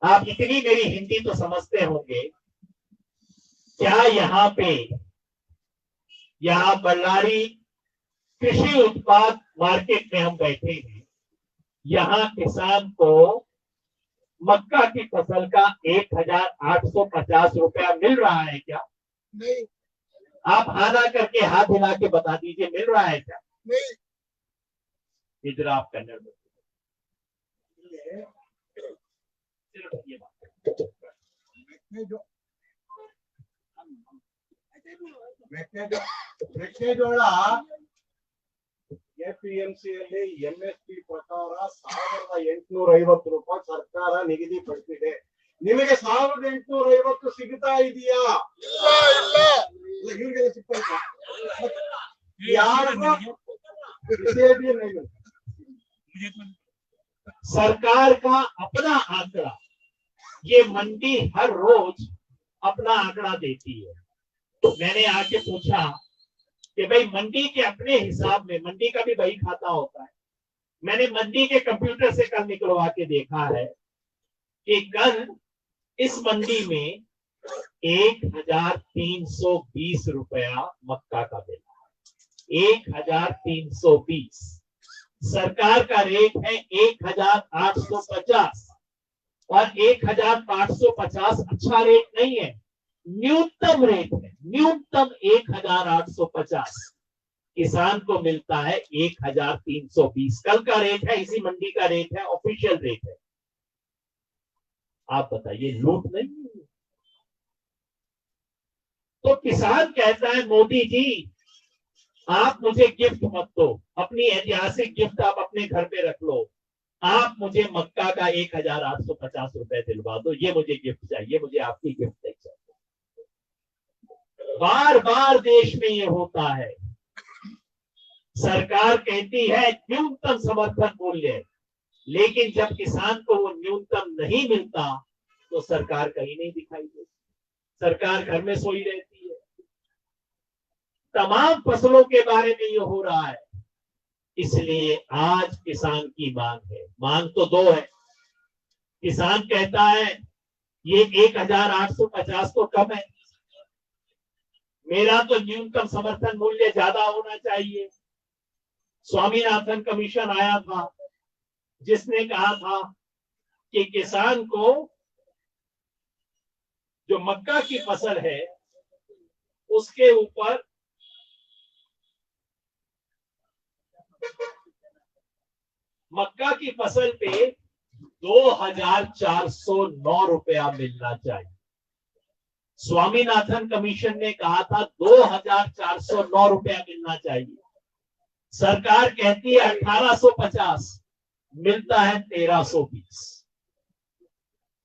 आप इतनी मेरी हिंदी तो समझते होंगे, क्या यहाँ बल्लारी कृषि उत्पाद मार्केट में हम बैठे हैं, यहाँ किसान को मक्का की फसल का 1850 रुपया मिल रहा है क्या? नहीं। आप आना करके हाथ हिला के बता दीजिए, मिल रहा है क्या? नहीं। इधर आप कन्नड़ में सिर्फ ये बात ಮೆಕ್ಕೆಜೋಳ ಎಪಿಎಂಸಿಯಲ್ಲಿ ಎಂಎಸ್ಪಿ ಪ್ರಕಾರ 1850 ರೂಪಾಯಿ ಸರ್ಕಾರ ನಿಗದಿಪಡಿಸಿದೆ. ನಿಮಗೆ 1850 ಸಿಗ್ತಾ ಇದೆಯಾ? ಇವ್ರಿಗೆಲ್ಲ ಸಿಗ್ತಾ ಯಾರಿಗೂ नहीं मिलता। सरकार का अपना आंकड़ा, ये मंडी हर रोज अपना आंकड़ा देती है। तो मैंने आके पूछा कि भाई मंडी के अपने हिसाब में, मंडी का भी बही खाता होता है, मैंने मंडी के कंप्यूटर से कल निकलवा के देखा है कि कल इस मंडी में 1320 रुपया मक्का का मिला, 1320। सरकार का रेट है 1850 और 1850 अच्छा रेट नहीं है, न्यूनतम रेट है, न्यूनतम 1850। किसान को मिलता है 1320। कल का रेट है, इसी मंडी का रेट है, ऑफिशियल रेट है। आप बताइए, लूट नहीं? तो किसान कहता है मोदी जी आप मुझे गिफ्ट मत दो, अपनी ऐतिहासिक गिफ्ट आप अपने घर पे रख लो, आप मुझे मक्का का 1850 रुपए दिलवा दो, ये मुझे गिफ्ट चाहिए, मुझे आपकी गिफ्ट नहीं चाहिए। बार बार देश में ये होता है, सरकार कहती है न्यूनतम समर्थन मूल्य, लेकिन जब किसान को वो न्यूनतम नहीं मिलता तो सरकार कहीं नहीं दिखाई देती, सरकार घर में सोई रहती है। तमाम फसलों के बारे में ये हो रहा है। इसलिए आज किसान की मांग है, मांग तो दो है। किसान कहता है ये 1850 तो कम है, मेरा तो न्यूनतम समर्थन मूल्य ज्यादा होना चाहिए। स्वामीनाथन कमीशन आया था जिसने कहा था कि किसान को जो मक्का की फसल है उसके ऊपर मक्का की फसल पे 2409 रुपया मिलना चाहिए। स्वामीनाथन कमीशन ने कहा था 2,409 रुपया मिलना चाहिए, सरकार कहती है 1,850, मिलता है 1,320।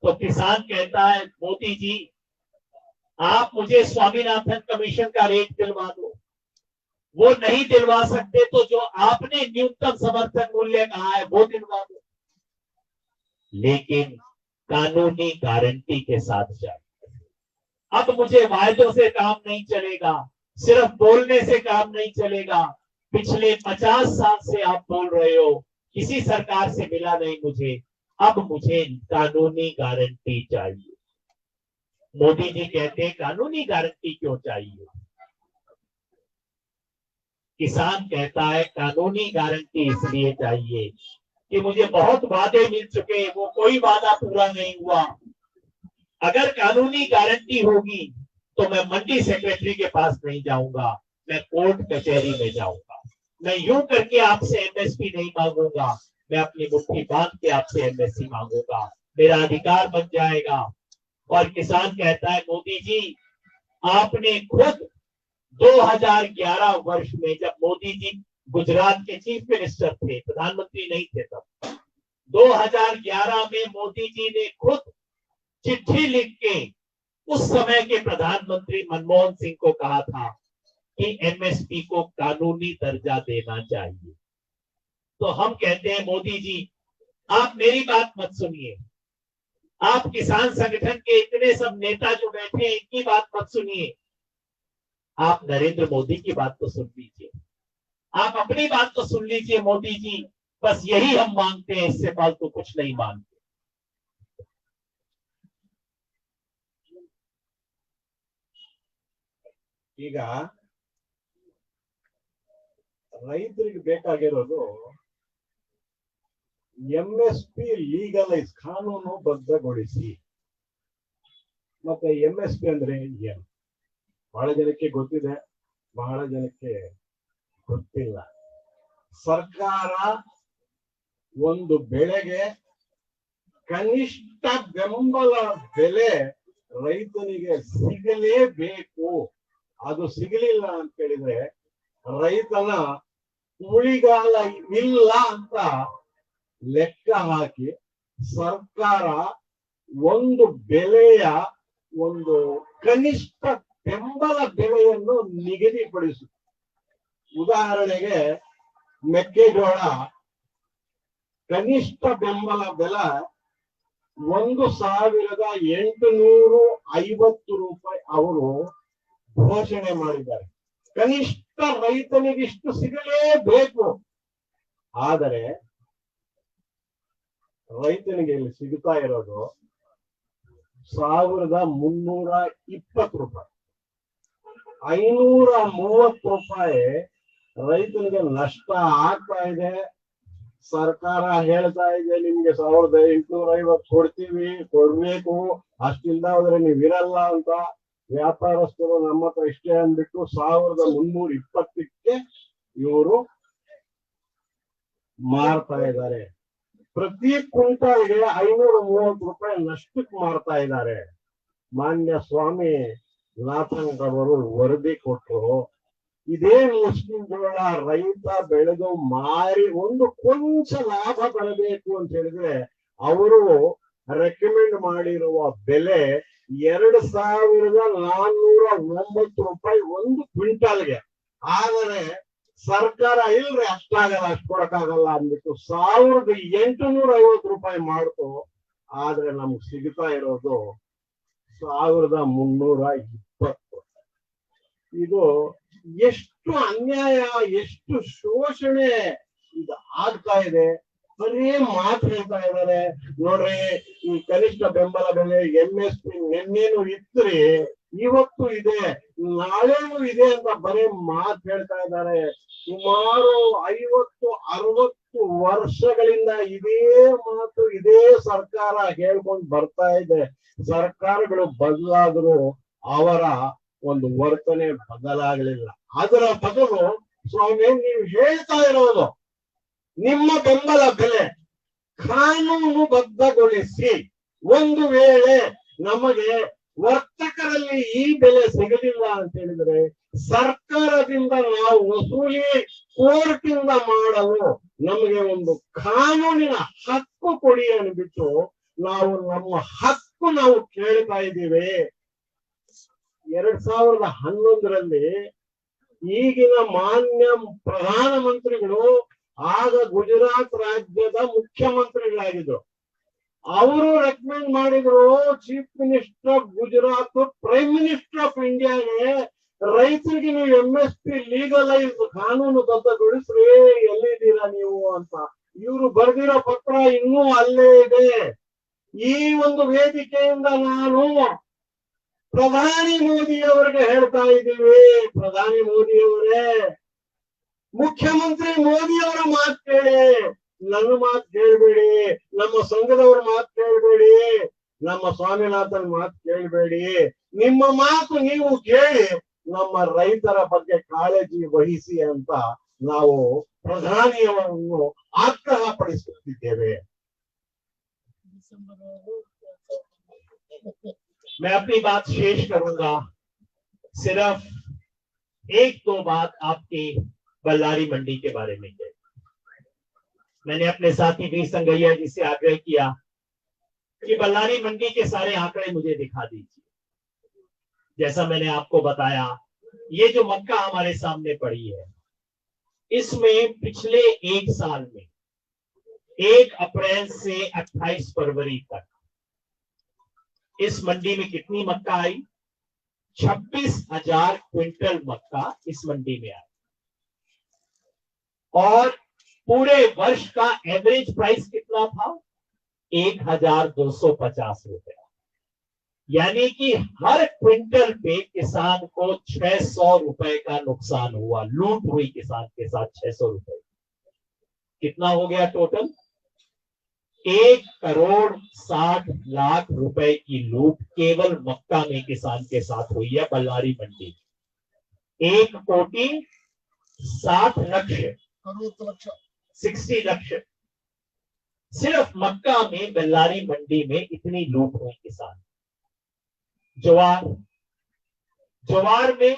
तो किसान कहता है मोदी जी आप मुझे स्वामीनाथन कमीशन का रेट दिलवा दो। वो नहीं दिलवा सकते तो जो आपने न्यूनतम समर्थन मूल्य कहा है वो दिलवा दो, लेकिन कानूनी गारंटी के साथ जाए। अब मुझे वायदों से काम नहीं चलेगा, सिर्फ बोलने से काम नहीं चलेगा। पिछले 50 साल से आप बोल रहे हो, किसी सरकार से मिला नहीं मुझे, अब मुझे कानूनी गारंटी चाहिए। मोदी जी कहते हैं कानूनी गारंटी क्यों चाहिए? किसान कहता है कानूनी गारंटी इसलिए चाहिए कि मुझे बहुत वादे मिल चुके, वो कोई वादा पूरा नहीं हुआ। अगर कानूनी गारंटी होगी तो मैं मंडी सेक्रेटरी के पास नहीं जाऊंगा, मैं कोर्ट कचहरी में जाऊंगा। मैं यूं करके आपसे एमएसपी नहीं मांगूंगा, मैं अपनी मुट्ठी बांध के आपसे एमएसपी मांगूंगा, मेरा अधिकार बन जाएगा। और किसान कहता है मोदी जी आपने खुद 2011 वर्ष में, जब मोदी जी गुजरात के चीफ मिनिस्टर थे, प्रधानमंत्री नहीं थे तब, 2011 में मोदी जी ने खुद चिट्ठी लिख के उस समय के प्रधानमंत्री मनमोहन सिंह को कहा था कि एमएसपी को कानूनी दर्जा देना चाहिए। तो हम कहते हैं मोदी जी आप मेरी बात मत सुनिए, आप किसान संगठन के इतने सब नेता जो बैठे हैं इनकी बात मत सुनिए, आप नरेंद्र मोदी की बात तो सुन लीजिए, आप अपनी बात तो सुन लीजिए मोदी जी, बस यही हम मांगते हैं, इससे फालतू कुछ नहीं मांगते। ಈಗ ರೈತರಿಗೆ ಬೇಕಾಗಿರೋದು ಎಂಎಸ್ಪಿ ಲೀಗಲೈಸ್, ಕಾನೂನು ಬದ್ಧಗೊಳಿಸಿ. ಮತ್ತೆ ಎಂಎಸ್ಪಿ ಅಂದ್ರೆ ಏನು ಬಹಳ ಜನಕ್ಕೆ ಗೊತ್ತಿದೆ, ಬಹಳ ಜನಕ್ಕೆ ಗೊತ್ತಿಲ್ಲ. ಸರ್ಕಾರ ಒಂದು ಬೆಳೆಗೆ ಕನಿಷ್ಠ ಬೆಂಬಲ ಬೆಲೆ ರೈತನಿಗೆ ಸಿಗಲೇಬೇಕು. ಅದು ಸಿಗಲಿಲ್ಲ ಅಂತ ಹೇಳಿದ್ರೆ ರೈತನ ಉಳಿಗಾಲ ಇಲ್ಲ ಅಂತ ಲೆಕ್ಕ ಹಾಕಿ ಸರ್ಕಾರ ಒಂದು ಬೆಲೆಯ ಒಂದು ಕನಿಷ್ಠ ಬೆಂಬಲ ಬೆಲೆಯನ್ನು ನಿಗದಿಪಡಿಸುತ್ತೆ. ಉದಾಹರಣೆಗೆ ಮೆಕ್ಕೆಜೋಳ ಕನಿಷ್ಠ ಬೆಂಬಲ ಬೆಲೆ 1,850 ರೂಪಾಯಿ ಅವರು ಘೋಷಣೆ ಮಾಡಿದ್ದಾರೆ. ಕನಿಷ್ಠ ರೈತನಿಗಿಷ್ಟು ಸಿಗಲೇಬೇಕು. ಆದರೆ ರೈತನಿಗೆ ಇಲ್ಲಿ ಸಿಗ್ತಾ ಇರೋದು 1,320 ರೂಪಾಯಿ. 530 ರೂಪಾಯಿ ರೈತನಿಗೆ ನಷ್ಟ ಆಗ್ತಾ ಇದೆ. ಸರ್ಕಾರ ಹೇಳ್ತಾ ಇದೆ ನಿಮ್ಗೆ 1,850 ಕೊಡ್ತೀವಿ, ಕೊಡ್ಬೇಕು, ಅಷ್ಟಿಲ್ದ ಹೋದ್ರೆ ನೀವ್ ಇರಲ್ಲ ಅಂತ. ವ್ಯಾಪಾರಸ್ಥರು ನಮ್ಮ ಹತ್ರ ಇಷ್ಟೇ ಅಂದ್ಬಿಟ್ಟು 1,320ಕ್ಕೆ ಇವರು ಮಾರ್ತಾ ಇದ್ದಾರೆ. ಪ್ರತಿ ಕ್ವಿಂಟಾಲ್ಗೆ 530 ರೂಪಾಯಿ ನಷ್ಟಕ್ಕೆ ಮಾರ್ತಾ ಇದ್ದಾರೆ. ಮಾನ್ಯ ಸ್ವಾಮಿ ನಾಥನ್ ಅವರು ವರದಿ ಕೊಟ್ಟರು, ಇದೇ ಮುಸ್ಲಿಂ ಜೋಳ ರೈತ ಬೆಳೆದು ಮಾರಿ ಒಂದು ಕೊಂಚ ಲಾಭ ಬರಬೇಕು ಅಂತ ಹೇಳಿದ್ರೆ ಅವರು ರೆಕಮೆಂಡ್ ಮಾಡಿರುವ ಬೆಲೆ 2,409 ರೂಪಾಯಿ ಒಂದು ಕ್ವಿಂಟಾಲ್ಗೆ. ಆದರೆ ಸರ್ಕಾರ ಇಲ್ರಿ ಅಷ್ಟಾಗಲ್ಲ, ಅಷ್ಟು ಕೊಡಕ್ಕಾಗಲ್ಲ ಅಂದ್ಬಿಟ್ಟು 1,850 ರೂಪಾಯಿ ಮಾಡ್ತು. ಆದ್ರೆ ನಮ್ಗೆ ಸಿಗ್ತಾ ಇರೋದು 1,320. ಇದು ಎಷ್ಟು ಅನ್ಯಾಯ, ಎಷ್ಟು ಶೋಷಣೆ ಇದು ಆಗ್ತಾ ಇದೆ. ಬರೀ ಮಾತು ಹೇಳ್ತಾ ಇದ್ದಾರೆ. ನೋಡ್ರಿ ಈ ಕನಿಷ್ಠ ಬೆಂಬಲ ಬೆಲೆ ಎಂಎಸ್ಪಿ ನಿನ್ನೇನು ಇತ್ರಿ, ಇವತ್ತು ಇದೆ, ನಾಳೆನೂ ಇದೆ ಅಂತ ಬರೀ ಮಾತು ಹೇಳ್ತಾ ಇದ್ದಾರೆ. ಸುಮಾರು 50-60 ವರ್ಷಗಳಿಂದ ಇದೇ ಮಾತು ಇದೇ ಸರ್ಕಾರ ಹೇಳ್ಕೊಂಡು ಬರ್ತಾ ಇದೆ. ಸರ್ಕಾರಗಳು ಬದಲಾದರೂ ಅವರ ಒಂದು ವರ್ತನೆ ಬದಲಾಗಲಿಲ್ಲ. ಅದರ ಬದಲು ಸ್ವಾಮಿ ನೀವು ಹೇಳ್ತಾ ಇರೋದು ನಿಮ್ಮ ಬೆಂಬಲ ಬೆಲೆ ಕಾನೂನು ಬದ್ಧಗೊಳಿಸಿ, ಒಂದು ವೇಳೆ ನಮಗೆ ವರ್ತಕರಲ್ಲಿ ಈ ಬೆಲೆ ಸಿಗಲಿಲ್ಲ ಅಂತ ಹೇಳಿದ್ರೆ ಸರ್ಕಾರದಿಂದ ನಾವು ವಸೂಲಿ ಕೋರ್ಟ್ ಇಂದ ಮಾಡಲು ನಮಗೆ ಒಂದು ಕಾನೂನಿನ ಹಕ್ಕು ಕೊಡಿ ಅನ್ಬಿಟ್ಟು ನಾವು ನಮ್ಮ ಹಕ್ಕು ನಾವು ಕೇಳ್ತಾ ಇದ್ದೀವಿ. 2011ರಲ್ಲಿ ಈಗಿನ ಮಾನ್ಯ ಪ್ರಧಾನಮಂತ್ರಿಗಳು ಆಗ ಗುಜರಾತ್ ರಾಜ್ಯದ ಮುಖ್ಯಮಂತ್ರಿಗಳಾಗಿದ್ರು. ಅವರು ರೆಕಮೆಂಡ್ ಮಾಡಿದ್ರು chief minister of Gujarat prime minister of ಇಂಡಿಯಾಗೆ ರೈತರಿಗೆ ನೀವು MSP ಲೀಗಲೈಸ್ ಕಾನೂನು ಬದ್ಧಗೊಳಿಸ್ರಿ, ಎಲ್ಲಿದ್ದೀರಾ ನೀವು ಅಂತ. ಇವರು ಬರೆದಿರೋ ಪತ್ರ ಇನ್ನೂ ಅಲ್ಲೇ ಇದೆ. ಈ ಒಂದು ವೇದಿಕೆಯಿಂದ ನಾನು ಪ್ರಧಾನಿ ಮೋದಿ ಅವರಿಗೆ ಹೇಳ್ತಾ ಇದ್ದೀವಿ, ಪ್ರಧಾನಿ ಮೋದಿ ಅವರೇ, ಮುಖ್ಯಮಂತ್ರಿ ಮೋದಿ ಅವರ ಮಾತು ಕೇಳಿ, ನನ್ನ ಮಾತು ಕೇಳಬೇಡಿ, ನಮ್ಮ ಸಂಘದವ್ರ ಮಾತು ಕೇಳಬೇಡಿ, ನಮ್ಮ ಸ್ವಾಮಿನಾಥನ್ ಮಾತು ಕೇಳಬೇಡಿ. ನಿಮ್ಮ ಮಾತು ನೀವು ಕೇಳಿ ನಮ್ಮ ರೈತರ ಬಗ್ಗೆ ಕಾಳಜಿ ವಹಿಸಿ ಅಂತ ನಾವು ಪ್ರಧಾನಿಯವರನ್ನು ಆಗ್ರಹ ಪಡಿಸುತ್ತಿದ್ದೇವೆ. मैं अपनी बात शेष करूंगा, सिर्फ एक दो बात आपकी बल्लारी मंडी के बारे में कही। मैंने अपने साथी वी संगैया जी से आग्रह किया कि बल्लारी मंडी के सारे आंकड़े मुझे दिखा दीजिए। जैसा मैंने आपको बताया, ये जो मक्का हमारे सामने पड़ी है, इसमें पिछले एक साल में 1 अप्रैल से 28 फरवरी तक इस मंडी में कितनी मक्का आई? 26,000 क्विंटल मक्का इस मंडी में आई। और पूरे वर्ष का एवरेज प्राइस कितना था? 1,250 रुपया। यानी कि हर क्विंटल पे किसान को 600 रुपए का नुकसान हुआ। लूट हुई किसान के साथ 600 रुपए। कितना हो गया टोटल? 1,60,00,000 रुपए की लूट केवल मक्का में किसान के साथ हुई है बल्लारी मंडी। 1,60,00,000 सिर्फ मक्का में बल्लारी मंडी में इतनी लूट हुई किसान। ज्वार में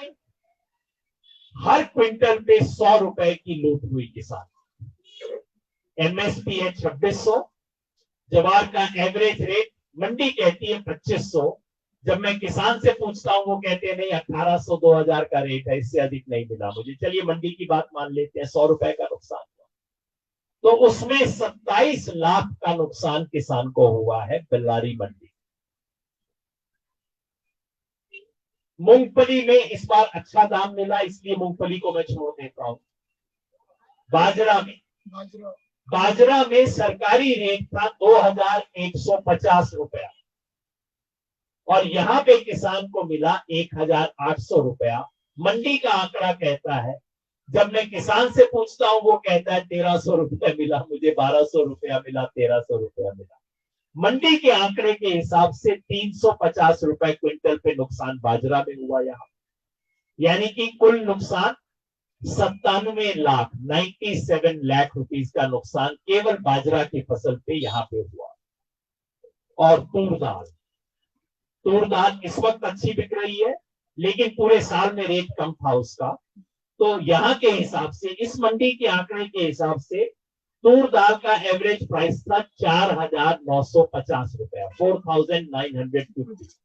हर क्विंटल पे 100 रुपए की लूट हुई किसान। MSP है 2600। ज्वार का एवरेज रेट मंडी कहती है 2500। जब मैं किसान से पूछता हूं वो कहते हैं नहीं 1800 2000 का रेट है, इससे अधिक नहीं मिला मुझे। चलिए मंडी की बात मान लेते हैं, 100 रुपए का नुकसान हुआ तो उसमें 27 लाख का नुकसान किसान को हुआ है बल्लारी मंडी। मूंगफली में इस बार अच्छा दाम मिला, इसलिए मूंगफली को मैं छोड़ देता हूं। बाजरा में सरकारी रेट था 2,150 रुपया और यहां पे किसान को मिला 1,800 रुपया। मंडी का आंकड़ा कहता है, जब मैं किसान से पूछता हूं वो कहता है 1,300 रुपया मिला मुझे, 1,200 रुपया मिला, 1,300 रुपया मिला। मंडी के आंकड़े के हिसाब से 350 रुपए क्विंटल पे नुकसान बाजरा में हुआ यहां। यानी कि कुल नुकसान 97 लाख रुपीस का नुकसान केवल बाजरा की फसल पे यहां पे हुआ। और तूर दाल इस वक्त अच्छी बिक रही है, लेकिन पूरे साल में रेट कम था उसका। तो यहां के हिसाब से, इस मंडी के आंकड़े के हिसाब से तूर दाल का एवरेज प्राइस था 4,950 रुपया, 4,950,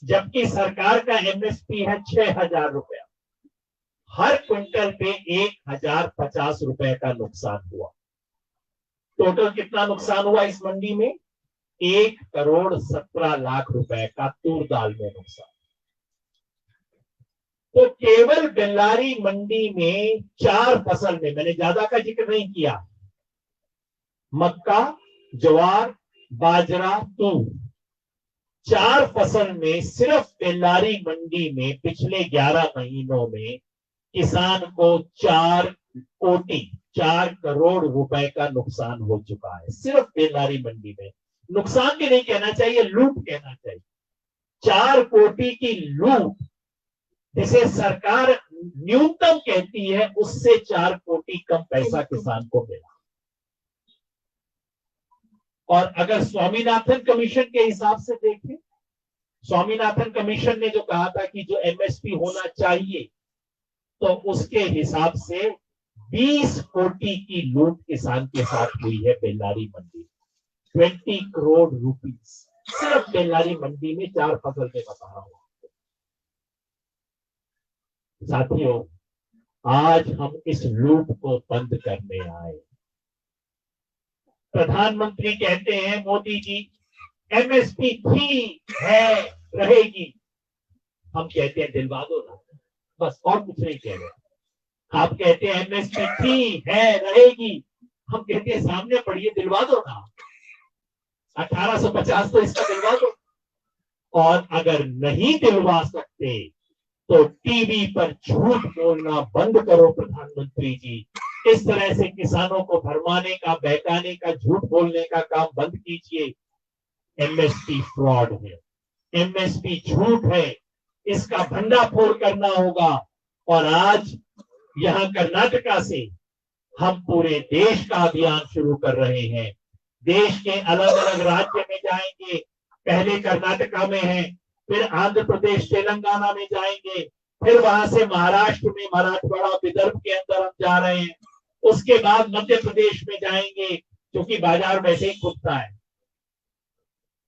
जबकि सरकार का MSP है 6,000 रुपया। हर क्विंटल पे 1,050 रुपए का नुकसान हुआ। टोटल कितना नुकसान हुआ इस मंडी में? 1,17,00,000 रुपए का तूर दाल में नुकसान। तो केवल बल्लारी मंडी में 4 फसल में, मैंने ज्यादा का जिक्र नहीं किया, मक्का, ज्वार, बाजरा, तूर, 4 फसल में सिर्फ बल्लारी मंडी में पिछले 11 महीनों में किसान को 4 करोड़ रुपए का नुकसान हो चुका है। सिर्फ बल्लारी मंडी में। नुकसान भी नहीं कहना चाहिए, लूट कहना चाहिए। 4 कोटी की लूट, जिसे सरकार न्यूनतम कहती है, उससे 4 कोटी कम पैसा किसान को मिला। और अगर स्वामीनाथन कमीशन के हिसाब से देखें, स्वामीनाथन कमीशन ने जो कहा था कि जो एमएसपी होना चाहिए, तो उसके हिसाब से 20 कोटी की लूट किसान के साथ हुई है बेल्लारी मंडी। 20 करोड़ रुपीस सिर्फ बेल्लारी मंडी में 4 फसल में बता रहा हूं। साथियों, आज हम इस लूट को बंद करने आए। प्रधानमंत्री कहते हैं मोदी जी एमएसपी थी, है, रहेगी। हम कहते हैं दिलवा दो ना, बस, और कुछ नहीं कह रहे। आप कहते हैं एमएसपी थी, है, रहेगी। हम कहते हैं सामने पढ़िए, दिलवा दो ना। 1850 तो इसका दिलवा दो। और अगर नहीं दिलवा सकते तो टीवी पर झूठ बोलना बंद करो प्रधानमंत्री जी। इस तरह से किसानों को भरमाने का, बहकाने का, झूठ बोलने का काम बंद कीजिए। एमएसपी फ्रॉड है, एमएसपी झूठ है, इसका भंडाफोड़ करना होगा। और आज यहां कर्नाटका से हम पूरे देश का अभियान शुरू कर रहे हैं। देश के अलग अलग राज्य में जाएंगे, पहले कर्नाटका में है, फिर आंध्र प्रदेश, तेलंगाना में जाएंगे, फिर वहां से महाराष्ट्र में, मराठवाड़ा, विदर्भ के अंदर हम जा रहे हैं। उसके बाद मध्य प्रदेश में जाएंगे, क्योंकि बाजार वैसे ही खुलता है।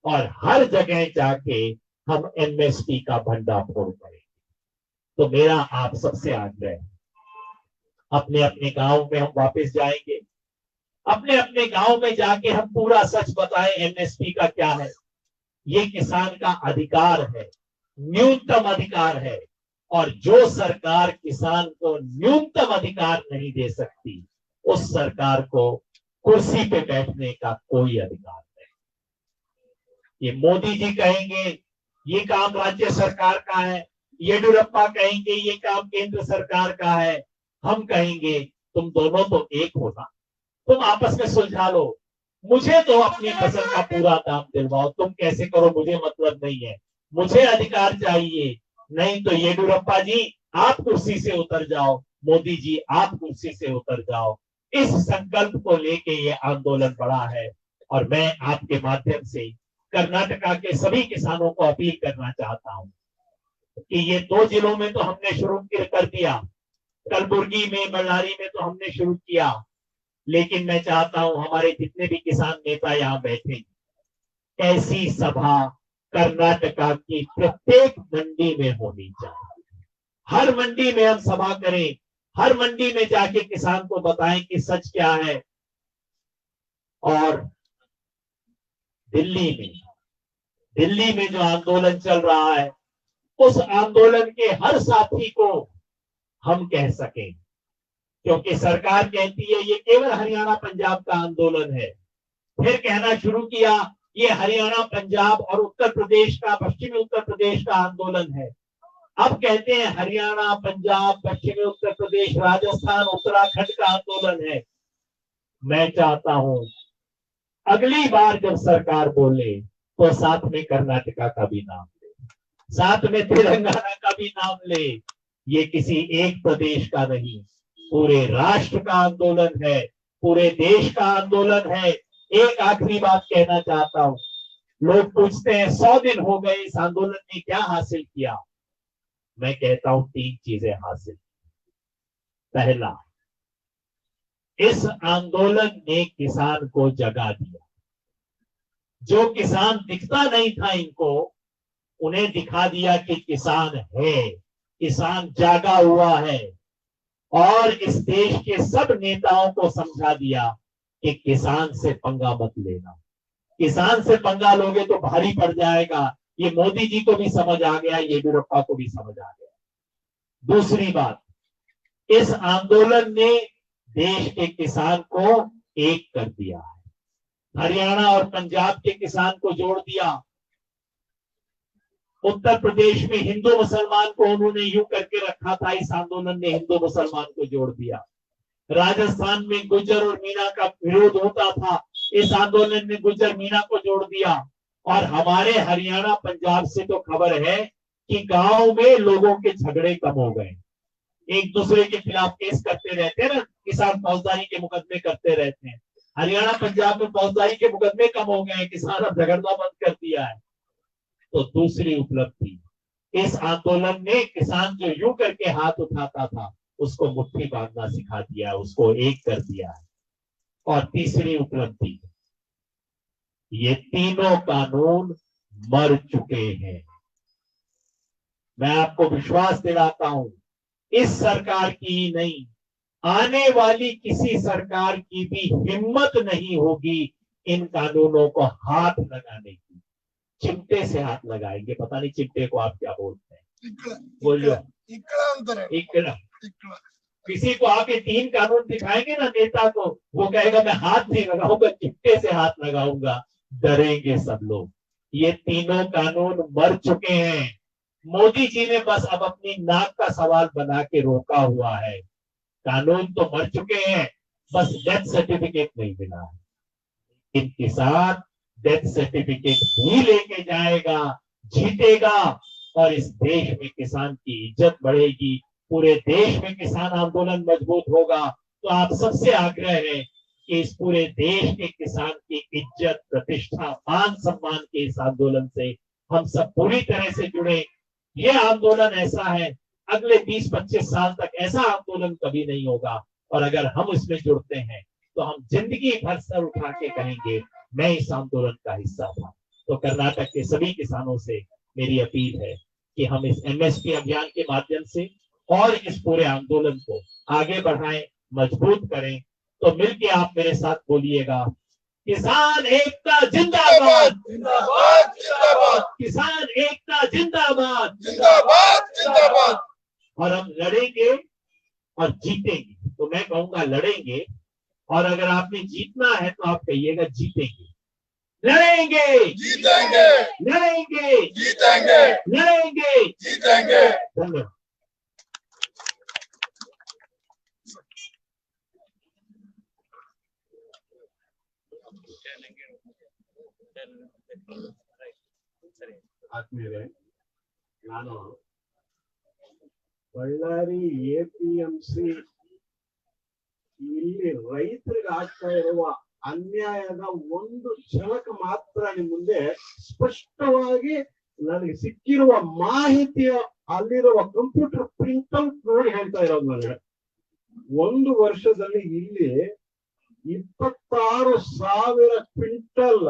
और हर जगह जाके हम एमएसपी का भंडाफोड़ करेंगे। तो मेरा आप सबसे आग्रह है, अपने अपने गांव में हम वापस जाएंगे, अपने अपने गांव में जाके हम पूरा सच बताएं एमएसपी का क्या है। ये किसान का अधिकार है, न्यूनतम अधिकार है। और जो सरकार किसान को न्यूनतम अधिकार नहीं दे सकती, उस सरकार को कुर्सी पे बैठने का कोई अधिकार नहीं। ये मोदी जी कहेंगे ये काम राज्य सरकार का है, येडियुरप्पा कहेंगे ये काम केंद्र सरकार का है, हम कहेंगे तुम दोनों तो एक हो ना, तुम आपस में सुलझा लो। मुझे तो अपनी फसल का पूरा दाम दिलवाओ, तुम कैसे करो मुझे मतलब नहीं है, मुझे अधिकार चाहिए। नहीं तो येडियुरप्पा जी आप कुर्सी से उतर जाओ, मोदी जी आप कुर्सी से उतर जाओ। इस संकल्प को लेके ये आंदोलन बढ़ा है। और मैं आपके माध्यम से कर्नाटका के सभी किसानों को अपील करना चाहता हूं कि ये 2 जिलों में तो हमने शुरू कर दिया, कलबुर्गी में, बल्लारी में तो हमने शुरू किया, लेकिन मैं चाहता हूं हमारे जितने भी किसान नेता यहाँ बैठे, ऐसी सभा कर्नाटका की प्रत्येक मंडी में होनी चाहिए। हर मंडी में हम सभा करें, हर मंडी में जाके किसान को बताएं कि सच क्या है। और दिल्ली में जो आंदोलन चल रहा है, उस आंदोलन के हर साथी को हम कह सकें, क्योंकि सरकार कहती है ये केवल हरियाणा पंजाब का आंदोलन है। फिर कहना शुरू किया ये हरियाणा, पंजाब और उत्तर प्रदेश का, पश्चिमी उत्तर प्रदेश का आंदोलन है। अब कहते हैं हरियाणा, पंजाब, पश्चिमी उत्तर प्रदेश, राजस्थान, उत्तराखंड का आंदोलन है। मैं चाहता हूं अगली बार जब सरकार बोले तो साथ में कर्नाटका का भी नाम ले, साथ में तेलंगाना का भी नाम ले। ये किसी एक प्रदेश का नहीं, पूरे राष्ट्र का आंदोलन है, पूरे देश का आंदोलन है। एक आखिरी बात कहना चाहता हूं, लोग पूछते हैं 100 दिन हो गए, इस आंदोलन ने क्या हासिल किया। मैं कहता हूं 3 चीजें हासिल। पहला, इस आंदोलन ने किसान को जगा दिया। जो किसान दिखता नहीं था इनको, उन्हें दिखा दिया कि किसान है, किसान जागा हुआ है। और इस देश के सब नेताओं को समझा दिया कि किसान से पंगा मत लेना, किसान से पंगा लोगे तो भारी पड़ जाएगा। ये मोदी जी को भी समझ आ गया, येडियुरप्पा को भी समझ आ गया। दूसरी बात, इस आंदोलन ने देश के किसान को एक कर दिया है, हरियाणा और पंजाब के किसान को जोड़ दिया। उत्तर प्रदेश में हिंदू मुसलमान को उन्होंने यूं करके रखा था, इस आंदोलन ने हिंदू मुसलमान को जोड़ दिया। राजस्थान में गुज्जर और मीणा का विरोध होता था, इस आंदोलन ने गुज्जर मीणा को जोड़ दिया। और हमारे हरियाणा पंजाब से तो खबर है कि गांव में लोगों के झगड़े कम हो गए, एक दूसरे के खिलाफ केस करते रहते हैं ना, किसान फौजदारी के मुकदमे करते रहते हैं। हरियाणा पंजाब में फौजदारी के मुकदमे कम हो गए, किसान अब झगड़ना बंद कर दिया है। तो दूसरी उपलब्धि, इस आंदोलन ने किसान जो यूं करके हाथ उठाता था उसको मुट्ठी बांधना सिखा दिया, उसको एक कर दिया है। और तीसरी उपलब्धि, ये तीनों कानून मर चुके हैं। मैं आपको विश्वास दिलाता हूं, इस सरकार की ही नहीं, आने वाली किसी सरकार की भी हिम्मत नहीं होगी इन कानूनों को हाथ लगाने की। चिमटे से हाथ लगाएंगे, पता नहीं चिमटे को आप क्या बोलते हैं, बोलियो। इकड़ा। किसी को आके 3 कानून दिखाएंगे ना नेता को, वो कहेगा मैं हाथ नहीं लगाऊंगा, चिमटे से हाथ लगाऊंगा। डरेंगे सब लोग। ये तीनों कानून मर चुके हैं। मोदी जी ने बस अब अपनी नाक का सवाल बना के रोका हुआ है। कानून तो मर चुके हैं, बस डेथ सर्टिफिकेट नहीं मिला है। इनके साथ डेथ सर्टिफिकेट भी लेके जाएगा, जीतेगा, और इस देश में किसान की इज्जत बढ़ेगी, पूरे देश में किसान आंदोलन मजबूत होगा। तो आप सबसे आग्रह है कि इस पूरे देश के किसान की इज्जत, प्रतिष्ठा, मान सम्मान के इस आंदोलन से हम सब पूरी तरह से जुड़े। ये आंदोलन ऐसा है, अगले 20-25 साल तक ऐसा आंदोलन कभी नहीं होगा, और अगर हम इसमें जुड़ते हैं तो हम जिंदगी भर सर उठा के कहेंगे मैं इस आंदोलन का हिस्सा था। तो कर्नाटक के सभी किसानों से मेरी अपील है कि हम इस एमएसपी अभियान के माध्यम से और इस पूरे आंदोलन को आगे बढ़ाएं, मजबूत करें। तो मिलके आप मेरे साथ बोलिएगा, किसान एकता जिंदाबाद, जिंदाबाद जिंदाबाद, किसान एकता जिंदाबाद, जिंदाबाद जिंदाबाद। और हम लड़ेंगे और जीतेंगे। तो मैं कहूंगा लड़ेंगे, और अगर आपने जीतना है तो आप कहिएगा जीतेंगे। लड़ेंगे, जीतेंगे, लड़ेंगे, जीतेंगे, लड़ेंगे, जीतेंगे। धन्यवाद। ಆದ್ಮೇಲೆ ನಾನು ಬಳ್ಳಾರಿ ಎಪಿಎಂಸಿ ಇಲ್ಲಿ ರೈತರಿಗೆ ಆಗ್ತಾ ಇರುವ ಅನ್ಯಾಯದ ಒಂದು ಝಲಕ್ ಮಾತ್ರ ನಿಮ್ ಮುಂದೆ ಸ್ಪಷ್ಟವಾಗಿ ನನಗೆ ಸಿಕ್ಕಿರುವ ಮಾಹಿತಿಯ ಅಲ್ಲಿರುವ ಕಂಪ್ಯೂಟರ್ ಪ್ರಿಂಟ್ಔಟ್ ನೋಡಿ ಹೇಳ್ತಾ ಇರೋದು. ನನಗೆ 1 ವರ್ಷದಲ್ಲಿ ಇಲ್ಲಿ 26,000 ಕ್ವಿಂಟಲ್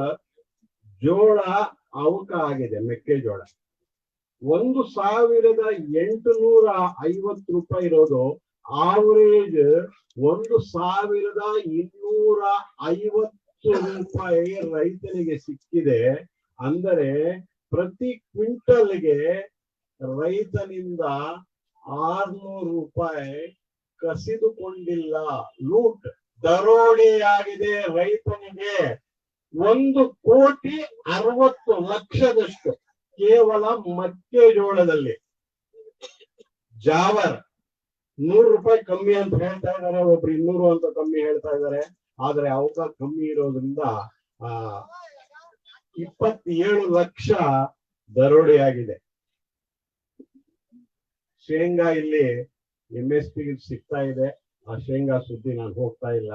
ಜೋಳ ಅವಕ ಆಗಿದೆ, ಮೆಕ್ಕೆಜೋಳ. 1,850 ರೂಪಾಯಿ ಇರೋದು ಆವರೇಜ್ 1,250 ರೂಪಾಯಿ ರೈತನಿಗೆ ಸಿಕ್ಕಿದೆ. ಅಂದರೆ ಪ್ರತಿ ಕ್ವಿಂಟಲ್ಗೆ ರೈತನಿಂದ 600 ರೂಪಾಯಿ ಕಸಿದುಕೊಂಡಿಲ್ಲ. ಲೂಟ್, ದರೋಡೆಯಾಗಿದೆ ರೈತನಿಗೆ. 1,60,00,000 ಕೇವಲ ಮೆಕ್ಕೆಜೋಳದಲ್ಲಿ. ಜಾವರ್ 100 ರೂಪಾಯಿ ಕಮ್ಮಿ ಅಂತ ಹೇಳ್ತಾ ಇದ್ದಾರೆ, ಒಬ್ರು 200 ಅಂತ ಕಮ್ಮಿ ಹೇಳ್ತಾ ಇದ್ದಾರೆ. ಆದ್ರೆ ಅವಕ ಕಮ್ಮಿ ಇರೋದ್ರಿಂದ 27 ಲಕ್ಷ ದರೋಡೆಯಾಗಿದೆ. ಶೇಂಗಾ ಇಲ್ಲಿ MSP ಸಿಗ್ತಾ ಇದೆ, ಆ ಶೇಂಗಾ ಸುದ್ದಿ ನಾನು ಹೋಗ್ತಾ ಇಲ್ಲ.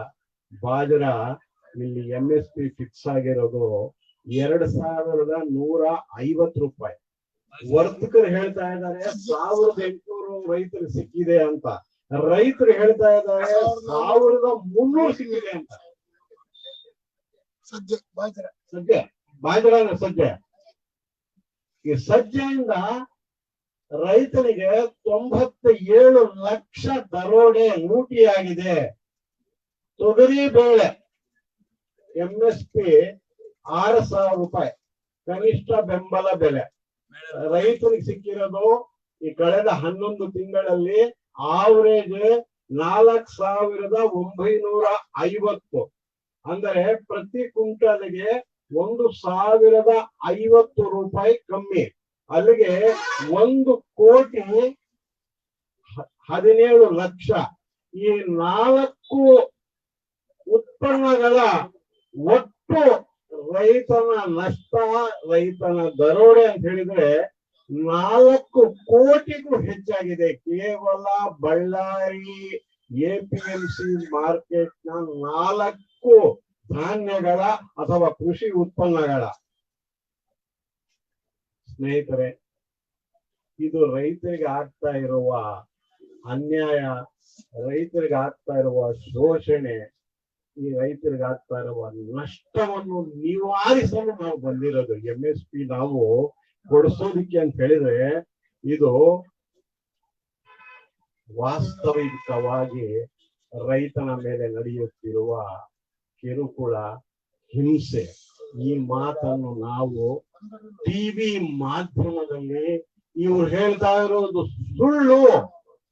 ಬಾಜರಾ ಇಲ್ಲಿ MSP ಫಿಕ್ಸ್ ಆಗಿರೋದು 2,150 ರೂಪಾಯಿ. ವರ್ತಕರು ಹೇಳ್ತಾ ಇದ್ದಾರೆ 1,800 ರೈತರು ಸಿಕ್ಕಿದೆ ಅಂತ, ರೈತರು ಹೇಳ್ತಾ ಇದ್ದಾರೆ 1,300 ಸಿಕ್ಕಿದೆ ಅಂತ. ಬಾಜರಾನ ಸಜ್ಜೆ. ಈ ಸಜ್ಜೆಯಿಂದ ರೈತನಿಗೆ 97 ಲಕ್ಷ ದರೋಡೆ ಲೂಟಿಯಾಗಿದೆ. ತೊಗರಿ ಬೇಳೆ MSP 6,000 ರೂಪಾಯಿ ಕನಿಷ್ಠ ಬೆಂಬಲ ಬೆಲೆ ರೈತರಿಗೆ ಸಿಕ್ಕಿರೋದು ಈ ಕಳೆದ 11 ತಿಂಗಳಲ್ಲಿ ಆವರೇಜ್ 4,950. ಅಂದರೆ ಪ್ರತಿ ಕ್ವಿಂಟಲ್ಗೆ 1,050 ರೂಪಾಯಿ ಕಮ್ಮಿ. ಅಲ್ಲಿಗೆ 1,17 ಲಕ್ಷ. ಈ 4 ಉತ್ಪನ್ನಗಳ ಒಟ್ಟು ರೈತನ ನಷ್ಟ, ರೈತನ ದರೋಡೆ ಅಂತ ಹೇಳಿದ್ರೆ 4 ಕೋಟಿಗೂ ಹೆಚ್ಚಾಗಿದೆ. ಕೇವಲ ಬಳ್ಳಾರಿ APMC ಮಾರ್ಕೆಟ್ ನ 4 ಧಾನ್ಯಗಳ ಅಥವಾ ಕೃಷಿ ಉತ್ಪನ್ನಗಳ. ಸ್ನೇಹಿತರೆ, ಇದು ರೈತರಿಗೆ ಆಗ್ತಾ ಇರುವ ಅನ್ಯಾಯ, ರೈತರಿಗೆ ಆಗ್ತಾ ಇರುವ ಶೋಷಣೆ, ಈ ರೈತರಿಗೆ ಆಗ್ತಾ ಇರುವ ನಷ್ಟವನ್ನು ನಿವಾರಿಸಲು ನಾವು ಬಂದಿರೋದು. MSP ನಾವು ಕೊಡಿಸೋದಿಕ್ಕೆ ಅಂತ ಹೇಳಿದ್ರೆ ಇದು ವಾಸ್ತವಿಕವಾಗಿ ರೈತನ ಮೇಲೆ ನಡೆಯುತ್ತಿರುವ ಕಿರುಕುಳ, ಹಿಂಸೆ. ಈ ಮಾತನ್ನು ನಾವು ಟಿವಿ ಮಾಧ್ಯಮದಲ್ಲಿ ಇವ್ರು ಹೇಳ್ತಾ ಇರೋದು ಸುಳ್ಳು,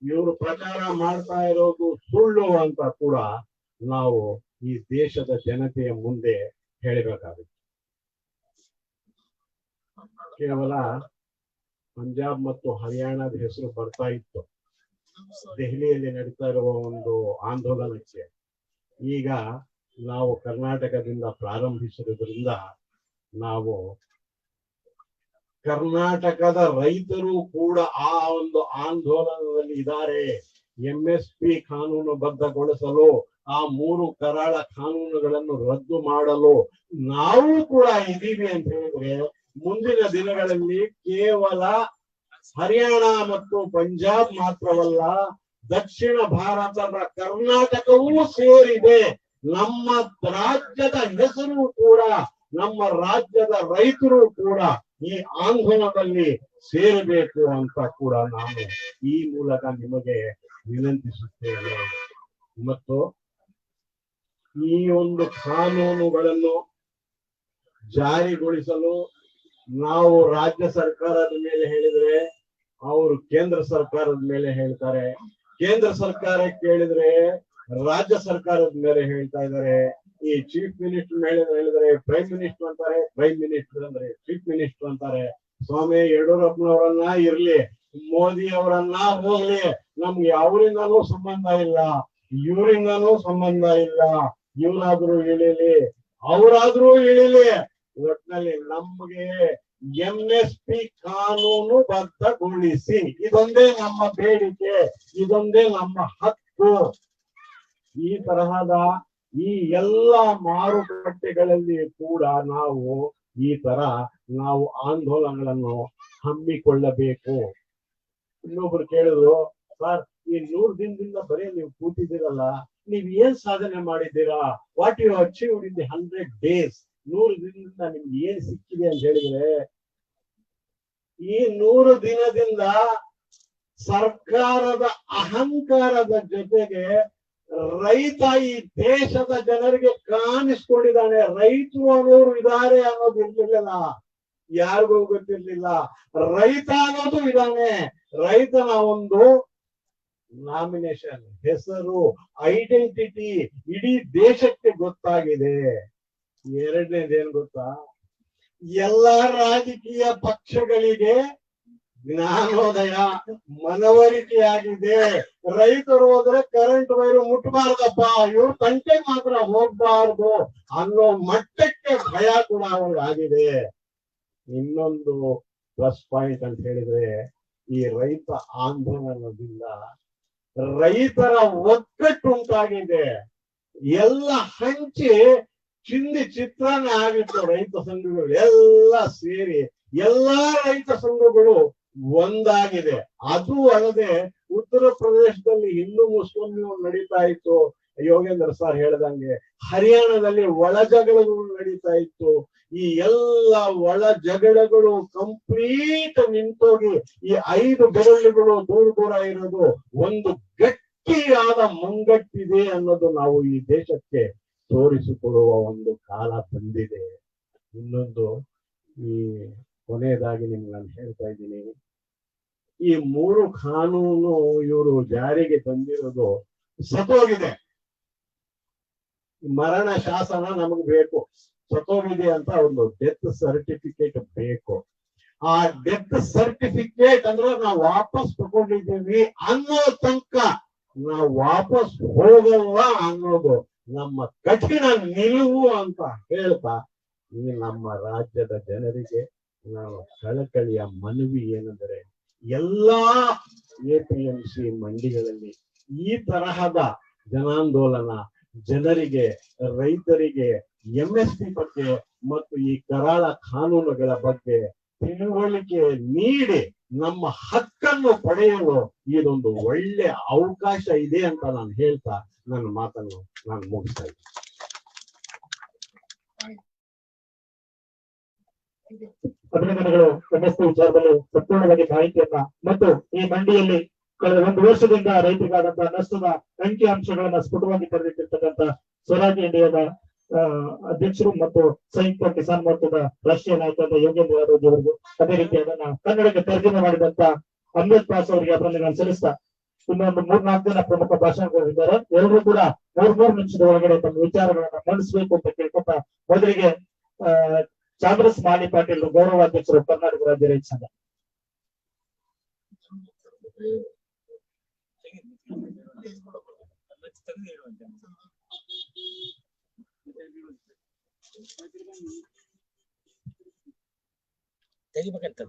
ಇವರು ಪ್ರಚಾರ ಮಾಡ್ತಾ ಇರೋದು ಸುಳ್ಳು ಅಂತ ಕೂಡ ನಾವು ಈ ದೇಶದ ಜನತೆಯ ಮುಂದೆ ಹೇಳಬೇಕಾಗುತ್ತೆ. ಕೇವಲ ಪಂಜಾಬ್ ಮತ್ತು ಹರಿಯಾಣದ ಹೆಸರು ಬರ್ತಾ ಇತ್ತು ದೆಹಲಿಯಲ್ಲಿ ನಡೀತಾ ಇರುವ ಒಂದು ಆಂದೋಲನಕ್ಕೆ. ಈಗ ನಾವು ಕರ್ನಾಟಕದಿಂದ ಪ್ರಾರಂಭಿಸಿರೋದ್ರಿಂದ ನಾವು ಕರ್ನಾಟಕದ ರೈತರು ಕೂಡ ಆ ಒಂದು ಆಂದೋಲನದಲ್ಲಿ ಇದ್ದಾರೆ. MSP ಕಾನೂನುಬದ್ಧಗೊಳಿಸಲು, ಆ 3 ಕರಾಳ ಕಾನೂನುಗಳನ್ನು ರದ್ದು ಮಾಡಲು ನಾವು ಕೂಡ ಇದ್ದೀವಿ ಅಂತ ಹೇಳಿದ್ರೆ ಮುಂದಿನ ದಿನಗಳಲ್ಲಿ ಕೇವಲ ಹರಿಯಾಣ ಮತ್ತು ಪಂಜಾಬ್ ಮಾತ್ರವಲ್ಲ, ದಕ್ಷಿಣ ಭಾರತದ ಕರ್ನಾಟಕವೂ ಸೇರಿದೆ. ನಮ್ಮ ರಾಜ್ಯದ ಹೆಸರು ಕೂಡ, ನಮ್ಮ ರಾಜ್ಯದ ರೈತರು ಕೂಡ ಈ ಆಂದೋಲನದಲ್ಲಿ ಸೇರಬೇಕು ಅಂತ ಕೂಡ ನಾನು ಈ ಮೂಲಕ ನಿಮಗೆ ವಿನಂತಿಸುತ್ತೇನೆ. ಮತ್ತು ಈ ಒಂದು ಕಾನೂನುಗಳನ್ನು ಜಾರಿಗೊಳಿಸಲು ನಾವು ರಾಜ್ಯ ಸರ್ಕಾರದ ಮೇಲೆ ಹೇಳಿದ್ರೆ ಅವರು ಕೇಂದ್ರ ಸರ್ಕಾರದ ಮೇಲೆ ಹೇಳ್ತಾರೆ, ಕೇಂದ್ರ ಸರ್ಕಾರ ಕೇಳಿದ್ರೆ ರಾಜ್ಯ ಸರ್ಕಾರದ ಮೇಲೆ ಹೇಳ್ತಾ ಇದ್ದಾರೆ. ಈ ಚೀಫ್ ಮಿನಿಸ್ಟರ್ ಮೇಲೆ ಹೇಳಿದ್ರೆ ಪ್ರೈಮ್ ಮಿನಿಸ್ಟರ್ ಅಂತಾರೆ, ಪ್ರೈಮ್ ಮಿನಿಸ್ಟರ್ ಅಂದ್ರೆ ಚೀಫ್ ಮಿನಿಸ್ಟರ್ ಅಂತಾರೆ. ಸ್ವಾಮಿ ಯಡಿಯೂರಪ್ಪನವರನ್ನ ಇರ್ಲಿ, ಮೋದಿ ಅವರನ್ನ ಹೋಗ್ಲಿ, ನಮ್ಗೆ ಅವರಿಂದನೂ ಸಂಬಂಧ ಇಲ್ಲ, ಇವರಿಂದನೂ ಸಂಬಂಧ ಇಲ್ಲ. ಇವರಾದ್ರೂ ಇಳಿಲಿ, ಅವರಾದ್ರೂ ಇಳಿಲಿ, ಒಟ್ಟಿನಲ್ಲಿ ನಮ್ಗೆ MSP ಕಾನೂನು ಬದ್ಧಗೊಳಿಸಿ, ಇದೊಂದೇ ನಮ್ಮ ಬೇಡಿಕೆ, ಇದೊಂದೇ ನಮ್ಮ ಹಕ್ಕು. ಈ ತರಹದ ಈ ಎಲ್ಲ ಮಾರುಕಟ್ಟೆಗಳಲ್ಲಿ ಕೂಡ ನಾವು ಈ ತರ ನಾವು ಆಂದೋಲನಗಳನ್ನು ಹಮ್ಮಿಕೊಳ್ಳಬೇಕು. ಇನ್ನೊಬ್ರು ಕೇಳಿದ್ರು, ಸರ್ ಈ 100 ದಿನದಿಂದ ಬರೀ ನೀವು ಕೂತಿದ್ದೀರಲ್ಲ, ನೀವ್ ಏನ್ ಸಾಧನೆ ಮಾಡಿದ್ದೀರಾ? What you achieved in the 100 days? 100 ದಿನದಿಂದ ನಿಮ್ಗೆ ಏನ್ ಸಿಕ್ಕಿದೆ ಅಂತ ಹೇಳಿದ್ರೆ, ಈ 100 ದಿನದಿಂದ ಸರ್ಕಾರದ ಅಹಂಕಾರದ ಜೊತೆಗೆ ರೈತ ಈ ದೇಶದ ಜನರಿಗೆ ಕಾಣಿಸ್ಕೊಂಡಿದ್ದಾನೆ. ರೈತರು ಅನ್ನೋರು ಇದ್ದಾರೆ ಅನ್ನೋದು ಇರ್ಲಿಲ್ಲ, ಯಾರಿಗೂ ಗೊತ್ತಿರ್ಲಿಲ್ಲ. ರೈತ ಅನ್ನೋದು ಇದ್ದಾನೆ. ರೈತನ ಒಂದು ನಾಮಿನೇಷನ್, ಹೆಸರು, ಐಡೆಂಟಿಟಿ ಇಡೀ ದೇಶಕ್ಕೆ ಗೊತ್ತಾಗಿದೆ. ಎರಡನೇದೇನ್ ಗೊತ್ತಾ, ಎಲ್ಲಾ ರಾಜಕೀಯ ಪಕ್ಷಗಳಿಗೆ ಜ್ಞಾನೋದಯ, ಮನವರಿಕೆಯಾಗಿದೆ. ರೈತರು ಹೋದ್ರೆ ಕರೆಂಟ್ ವೈರು ಮುಟ್ಬಾರ್ದಪ್ಪ, ಇವ್ರು ತಂಟೆಗೆ ಮಾತ್ರ ಹೋಗ್ಬಾರ್ದು ಅನ್ನೋ ಮಟ್ಟಕ್ಕೆ ಭಯ ಕೂಡ ಅವ್ರಿಗಾಗಿದೆ. ಇನ್ನೊಂದು ಪ್ಲಸ್ ಪಾಯಿಂಟ್ ಅಂತ ಹೇಳಿದ್ರೆ, ಈ ರೈತ ಆಂದೋಲನದಿಂದ ರೈತರ ಒಗ್ಗಟ್ಟುಂಟಾಗಿದೆ. ಎಲ್ಲ ಹಂಚಿ ಚಿಂದಿ ಚಿತ್ರಾನ್ನ ಆಗಿತ್ತು. ರೈತ ಸಂಘಗಳು ಎಲ್ಲ ಸೇರಿ ಎಲ್ಲಾ ರೈತ ಸಂಘಗಳು ಒಂದಾಗಿದೆ. ಅದು ಅಲ್ಲದೆ ಉತ್ತರ ಪ್ರದೇಶದಲ್ಲಿ ಹಿಂದೂ ಮುಸ್ಲಿಂ ನಡೀತಾ ಇತ್ತು, ಯೋಗೇಂದ್ರ ಸರ್ ಹೇಳ್ದಂಗೆ. ಹರಿಯಾಣದಲ್ಲಿ ಒಳ ಜಗಳಗಳು ನಡೀತಾ ಇತ್ತು. ಈ ಎಲ್ಲ ಒಳ ಜಗಳಗಳು ಕಂಪ್ಲೀಟ್ ನಿಂತೋಗಿ ಈ 5 ಬೆರಳುಗಳು ದೂರ ದೂರ ಇರೋದು ಒಂದು ಗಟ್ಟಿಯಾದ ಮುಂಗಟ್ಟಿದೆ ಅನ್ನೋದು ನಾವು ಈ ದೇಶಕ್ಕೆ ತೋರಿಸಿಕೊಡುವ ಒಂದು ಕಾಲ ಬಂದಿದೆ. ಇನ್ನೊಂದು, ಈ ಕೊನೆಯದಾಗಿ ನಿಮ್ಗೆ ನಾನು ಹೇಳ್ತಾ ಇದ್ದೀನಿ, ಈ 3 ಕಾನೂನು ಇವರು ಜಾರಿಗೆ ತಂದಿರೋದು ಸತ್ತೋಗಿದೆ. ಮರಣ ಶಾಸನ ನಮಗ್ ಬೇಕು, ಸತ್ತೋಗಿದೆ ಅಂತ ಒಂದು ಡೆತ್ ಸರ್ಟಿಫಿಕೇಟ್ ಬೇಕು. ಆ ಡೆತ್ ಸರ್ಟಿಫಿಕೇಟ್ ಅಂದ್ರೆ ನಾವು ವಾಪಸ್ ತಗೊಂಡಿದ್ದೀವಿ ಅನ್ನೋ ತನಕ ನಾವು ವಾಪಸ್ ಹೋಗಲ್ಲ ಅನ್ನೋದು ನಮ್ಮ ಕಠಿಣ ನಿಲುವು ಅಂತ ಹೇಳ್ತಾ, ಈ ನಮ್ಮ ರಾಜ್ಯದ ಜನರಿಗೆ ನಾವು ಕಳಕಳಿಯ ಮನವಿ ಏನೆಂದರೆ, ಎಲ್ಲಾ APMC ಮಂಡಿಗಳಲ್ಲಿ ಈ ತರಹದ ಜನಾಂದೋಲನ ಜನರಿಗೆ, ರೈತರಿಗೆ MSP ಬಗ್ಗೆ ಮತ್ತು ಈ ಕರಾಳ ಕಾನೂನುಗಳ ಬಗ್ಗೆ ತಿಳುವಳಿಕೆ ನೀಡಿ ನಮ್ಮ ಹಕ್ಕನ್ನು ಪಡೆಯಲು ಇದೊಂದು ಒಳ್ಳೆ ಅವಕಾಶ ಇದೆ ಅಂತ ನಾನು ಹೇಳ್ತಾ ನನ್ನ ಮಾತನ್ನು ನಾನು ಮುಗಿಸ್ತಾ ಇದ್ದೀನಿ. ಅಭಿನಂದನೆಗಳು. ಎಂಎಸ್ಪಿ ವಿಚಾರದಲ್ಲಿ ಸಂಪೂರ್ಣವಾಗಿ ಮಾಹಿತಿಯನ್ನ ಮತ್ತು ಈ ಮಂಡಿಯಲ್ಲಿ ಕಳೆದ 1 ವರ್ಷದಿಂದ ರೈತರಿಗಾದಂತಹ ನಷ್ಟದ ಅಂಕಿ ಅಂಶಗಳನ್ನ ಸ್ಫುಟವಾಗಿ ಬರೆದಿಟ್ಟಿರ್ತಕ್ಕಂಥ ಸ್ವರಾಜ್ ಇಂಡಿಯಾದ ಅಧ್ಯಕ್ಷರು ಮತ್ತು ಸಂಯುಕ್ತ ಕಿಸಾನ್ ಮೋರ್ಚಾದ ರಾಷ್ಟ್ರೀಯ ನಾಯಕರಾದ ಯೋಗೇಂದ್ರ ಯಾದವ್ ಅವರಿಗೂ, ಅದೇ ರೀತಿ ಅದನ್ನ ಕನ್ನಡಕ್ಕೆ ತರ್ಜುಮೆ ಮಾಡಿದಂತ ಅಮೃತ್ ಪಾಸ್ ಅವರಿಗೆ ಅಭಿನಂದನೆ ಸಲ್ಲಿಸ್ತಾ ಇನ್ನೊಂದು 3-4 ಜನ ಪ್ರಮುಖ ಭಾಷಣಗಳಿದ್ದಾರೆ. ಎಲ್ಲರೂ ಕೂಡ 3 ನಿಮಿಷದ ಒಳಗಡೆ ತಮ್ಮ ವಿಚಾರಗಳನ್ನ ಮಂಡಿಸಬೇಕು ಅಂತ ಕೇಳ್ಕೊತ ಮೊದಲಿಗೆ ಚಾಮರಸ್ ಮಾಲಿ ಪಾಟೀಲ್ ಗೌರವಾಧ್ಯಕ್ಷರು ಕರ್ನಾಟಕ ರಾಜ್ಯ ರೈತ ಸಂಘ. ತೆಗಿಬೇಕಂತ